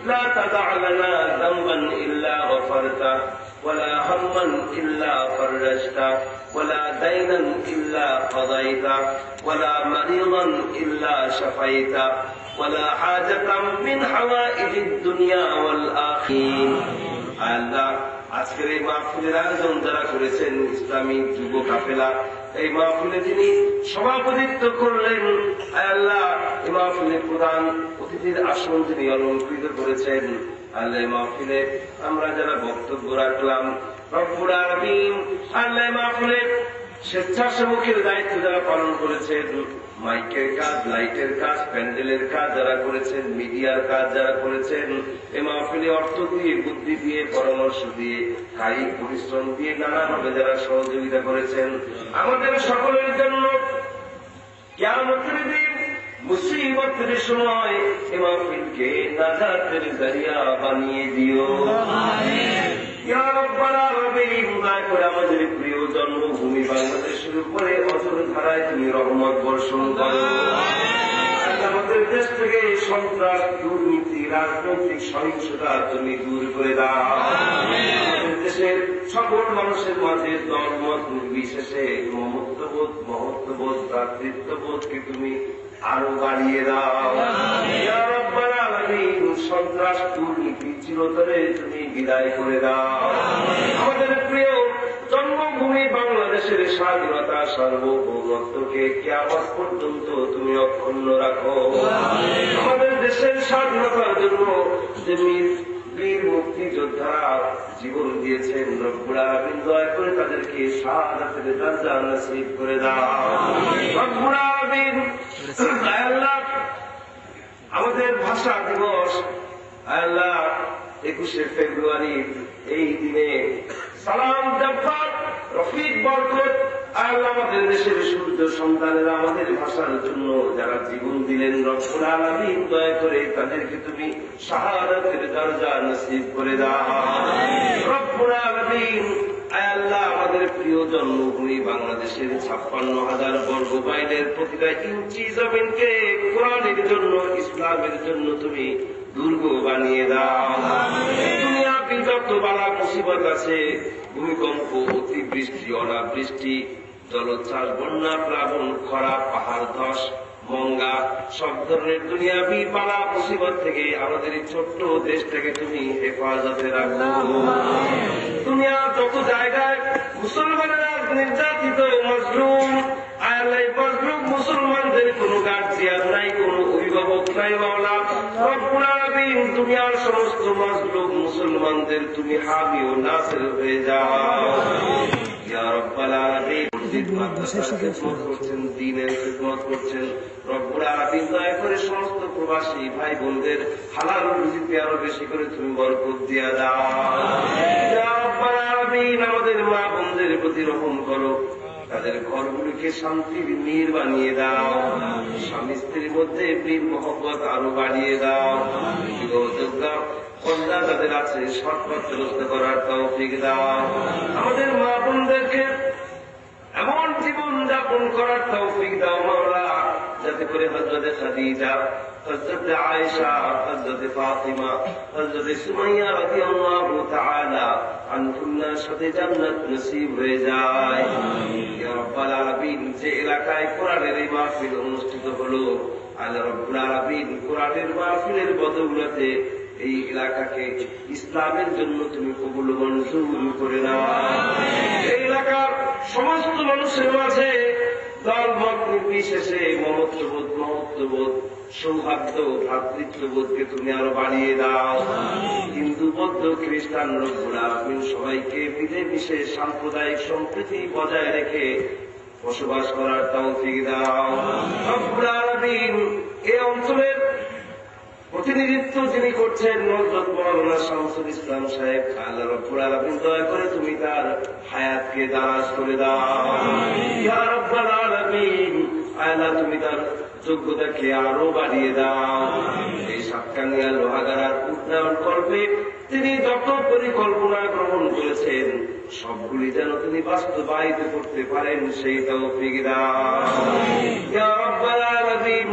S1: লা তাদা' লানা যামবান ইল্লা গফারতা ওয়ালা হাম্মান ইল্লা ফাররাজতা ওয়ালা দাইনান ইল্লা কাদাইতা ওয়ালা মারিদান ইল্লা শাফাইতা ওয়ালা হাজাতাম মিন হাওয়াইজিদ দুনিয়া ওয়াল আখির। আল্লাহ, আজকের এই মাহফিলের আয়োজন যারা করেছেন, ইসলামী যুব কাফেলা, এই মাহফিলে যিনি সভাপতিত্ব করলেন, আল্লাহ, এই মাহফিলের প্রধান অতিথির আসন যিনি অলঙ্কৃত করেছেন, আল্লাহ, এই মাহফিলে আমরা যারা বক্তব্য রাখলাম, রব্বুল আলামিন, আল্লাহ, মাহফিলে স্বেচ্ছাসেবকের দায়িত্ব যারা পালন করেছেন, মাইকের কাজ, লাইটের কাজ, প্যান্ডেলের কাজ যারা করেছেন, মিডিয়ার কাজ যারা করেছেন, এ মাহফিলে অর্থ দিয়ে, বুদ্ধি দিয়ে, পরামর্শ দিয়ে, কায়িক পরিশ্রম দিয়ে নানাভাবে যারা সহযোগিতা করেছেন, আমাদের সকলের জন্য কিয়ামতের দিন মুসিবতের সময় এ মাহফিলকে নাজাতের জরিয়া বানিয়ে দিও। ইয়া রাব্বাল আলামিন, দয়া করে আমাদের প্রিয় জন্মভূমি বাংলাদেশের উপরে অঝোর ধারায় তুমি রহমত বর্ষণ করো। আমাদের দেশ থেকে সন্ত্রাস, দুর্নীতি, রাজনৈতিক সহিংসতা তুমি দূর করে দাও। আমাদের দেশের সকল মানুষের মাঝে দলমত নির্বিশেষে মমত্ববোধ, মহত্ববোধ, ভ্রাতৃত্ববোধকে তুমি আরো বাড়িয়ে দাও। ইয়া রাব্বাল আলামিন, সন্ত্রাস, দুর্নীতি চিরতরে তুমি বিদায় করে দাও। আমাদের প্রিয় জন্মভূমি বাংলাদেশের স্বাধীনতা, সার্বভৌমত্বকে কিয়ামত পর্যন্ত তুমি অক্ষুণ্ণ রাখো। আমাদের দেশের স্বাধীনতার জন্য যে বীর মুক্তিযোদ্ধারা জীবন দিয়েছেন, রব্বুল আলামিন দয়া করে তাদেরকে শাহাদাতের দরজা নসিব করে দাও। রব্বুল আলামিন, আল্লাহ আমাদের ভাষা দিবস, আল্লাহ 21শে ফেব্রুয়ারি এই দিনে সালাম জাফর, রফিক বরকত, আল্লাহ আমাদের দেশের সূর্য সন্তানেরা আমাদের ভাষার জন্য যারা জীবন দিলেন, রব্বুল আলামিন দয়া করে তাদেরকে তুমি শাহাদাতের দরজা নসিব করে দাও। রব্বুল আলামিন, আল্লাহ আমাদের প্রিয় জন্মভূমি বাংলাদেশের 56,000 বর্গ মাইলের প্রতিটা ইঞ্চি জমিনকে কোরআনের জন্য, ইসলামের জন্য তুমি দুর্গ বানিয়ে দাও। দুনিয়া বিগত বালা মুসিবত আছে, ভূমিকম্প, অতিবৃষ্টি, অনাবৃষ্টি, জলোচ্ছ্বাস, বন্যা, প্লাবন, খরা, পাহাড় ধস, মঙ্গা, সব ধরনের দুনিয়াবি বালা মুসিবত থেকে আমাদের এই ছোট্ট দেশটাকে তুমি হেফাজতে রাখো। দুনিয়ার যত জায়গায় মুসলমানেরা নির্যাতিত, মজলুম, আল্লাহ মজলুম মুসলমানদের কোন গার্জিয়ান নাই, কোন অভিভাবক নাই, মাওলা রব্বুল আলামিন দুনিয়ার সমস্ত মজলুম মুসলমানদের তুমি হামি ও নাসির হয়ে যাও। ইয়া রাব্বাল আলামিন, করছেন, দ্বীনের খিদমত করছেন, রব্বুল আলামিন দয়া করে সমস্ত প্রবাসী ভাই বোনদের হালাল রুজিতে আরো বেশি করে তুমি বরকত দিয়া দাও। ইয়া রাব্বাল আলামিন, আমাদের মা বোনদের প্রতি রহম করো, তাদের ঘরগুলিকে শান্তির নীর বানিয়ে দাও, স্বামী স্ত্রীর মধ্যে প্রেম মহব্বত আরো বাড়িয়ে দাও। কন্যা যাদের আছে সৎপথ চলতে করার তৌফিক দাও। আমাদের মা বোনদেরকে এমন জীবন যাপন করার তৌফিক দাও মাওলা, যাতে করে হযরতে খাদিজা, হযরতে আয়েশা, হযরতে ফাতিমা, হযরতে সুমাইয়া রাদিয়াল্লাহু তাআলা আনহুন্নার সাথে জান্নাত নসিব হয়ে যায়। ইয়া রাব্বাল আলামিন, যে এলাকায় কোরআনের এই মাহফিল অনুষ্ঠিত হলো, আল্লাহ রাব্বুল আলামিন কোরআনের মাহফিলের বদৌলতে এই এলাকাকে ইসলামের জন্য তুমি কবুল মঞ্জুর করে নাও। এই এলাকার সমস্ত মানুষের মাঝে দল মত নির্বিশেষে মমত্ববোধ, মহত্ববোধ, সৌহার্দ্য, ভ্রাতৃত্ববোধকে তুমি আরো বাড়িয়ে দাও। হিন্দু, বৌদ্ধ, খ্রিস্টান, রব্বুল আলামিন সবাইকে বিধে সাম্প্রদায়িক সম্প্রীতি বজায় রেখে বসবাস করার তৌফিক দাও। রব্বুল আলামিন এই অঞ্চলের প্রতিনিধিত্ব যিনি করছেন হযরত মাওলানা শামসুল ইসলাম সাহেব, আল্লাহ রাব্বুল আলামিন দয়া করে তুমি তার হায়াতকে দারাজ করে দাও। ইয়া রাব্বাল আলামিন, আল্লাহ তুমি তার যোগ্যতাকে আরো বাড়িয়ে দাও। এই সাতকানিয়া লোহাগাড়ার উন্নয়ন কল্পে তিনি যত পরিকল্পনা গ্রহণ করেছেন সবগুলি যেন তিনি বাস্তবায়িত করতে পারেন, সেই তৌফিক দাও। ইয়া রাব্বাল আলামিন,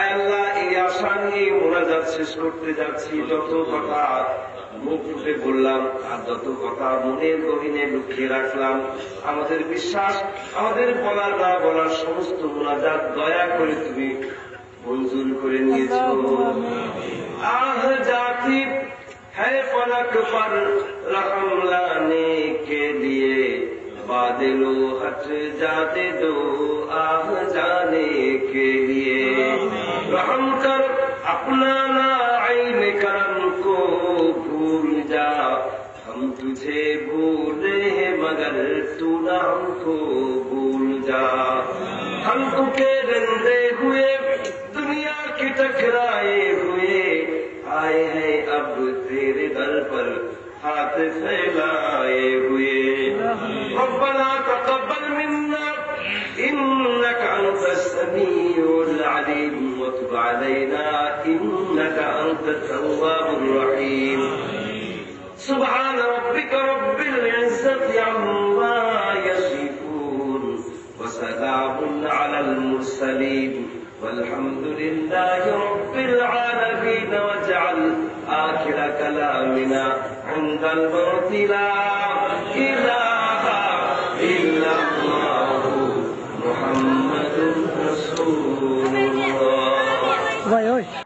S1: আল্লাহ এই আশা নিয়ে মোনাজাত শেষ করতে যাচ্ছি। যত কথা মুখ ফুটে বললাম আর যত কথা মনের গহীনে লুকিয়ে রাখলাম, আমাদের বিশ্বাস আমাদের বলার না বলার সমস্ত মোনাজাত দয়া করে তুমি মঞ্জুর করে নিয়েছ। আহ জাতি है फलक पर रहम लाने के लिए, बादलो हट जाते दो आह जाने के लिए, रहम कर अपना ना आईन करम को भूल जा, हम तुझे भूले मगर तू ना हमको भूल जा। हम तुके रंदे हुए दुनिया के टकराए हुए आए हैं अब तेरे दर पर हाथ फैलाए हुए। रब्बना तक़ब्बल मिन्ना इन्नका अंतस समीउल अलीम व तुब अलैना इन्नका अंतत तव्वाबुर रहीम। सुब्हान रब्बिका रब्बिल इज्जति अम्मा यसिफून व सलामुन अलल मुरसलीन वल्हम्दुलिल्लाहि रब्बिल आलमीन। वजअल आखिर कलामिना इंदल मौति ला इलाहा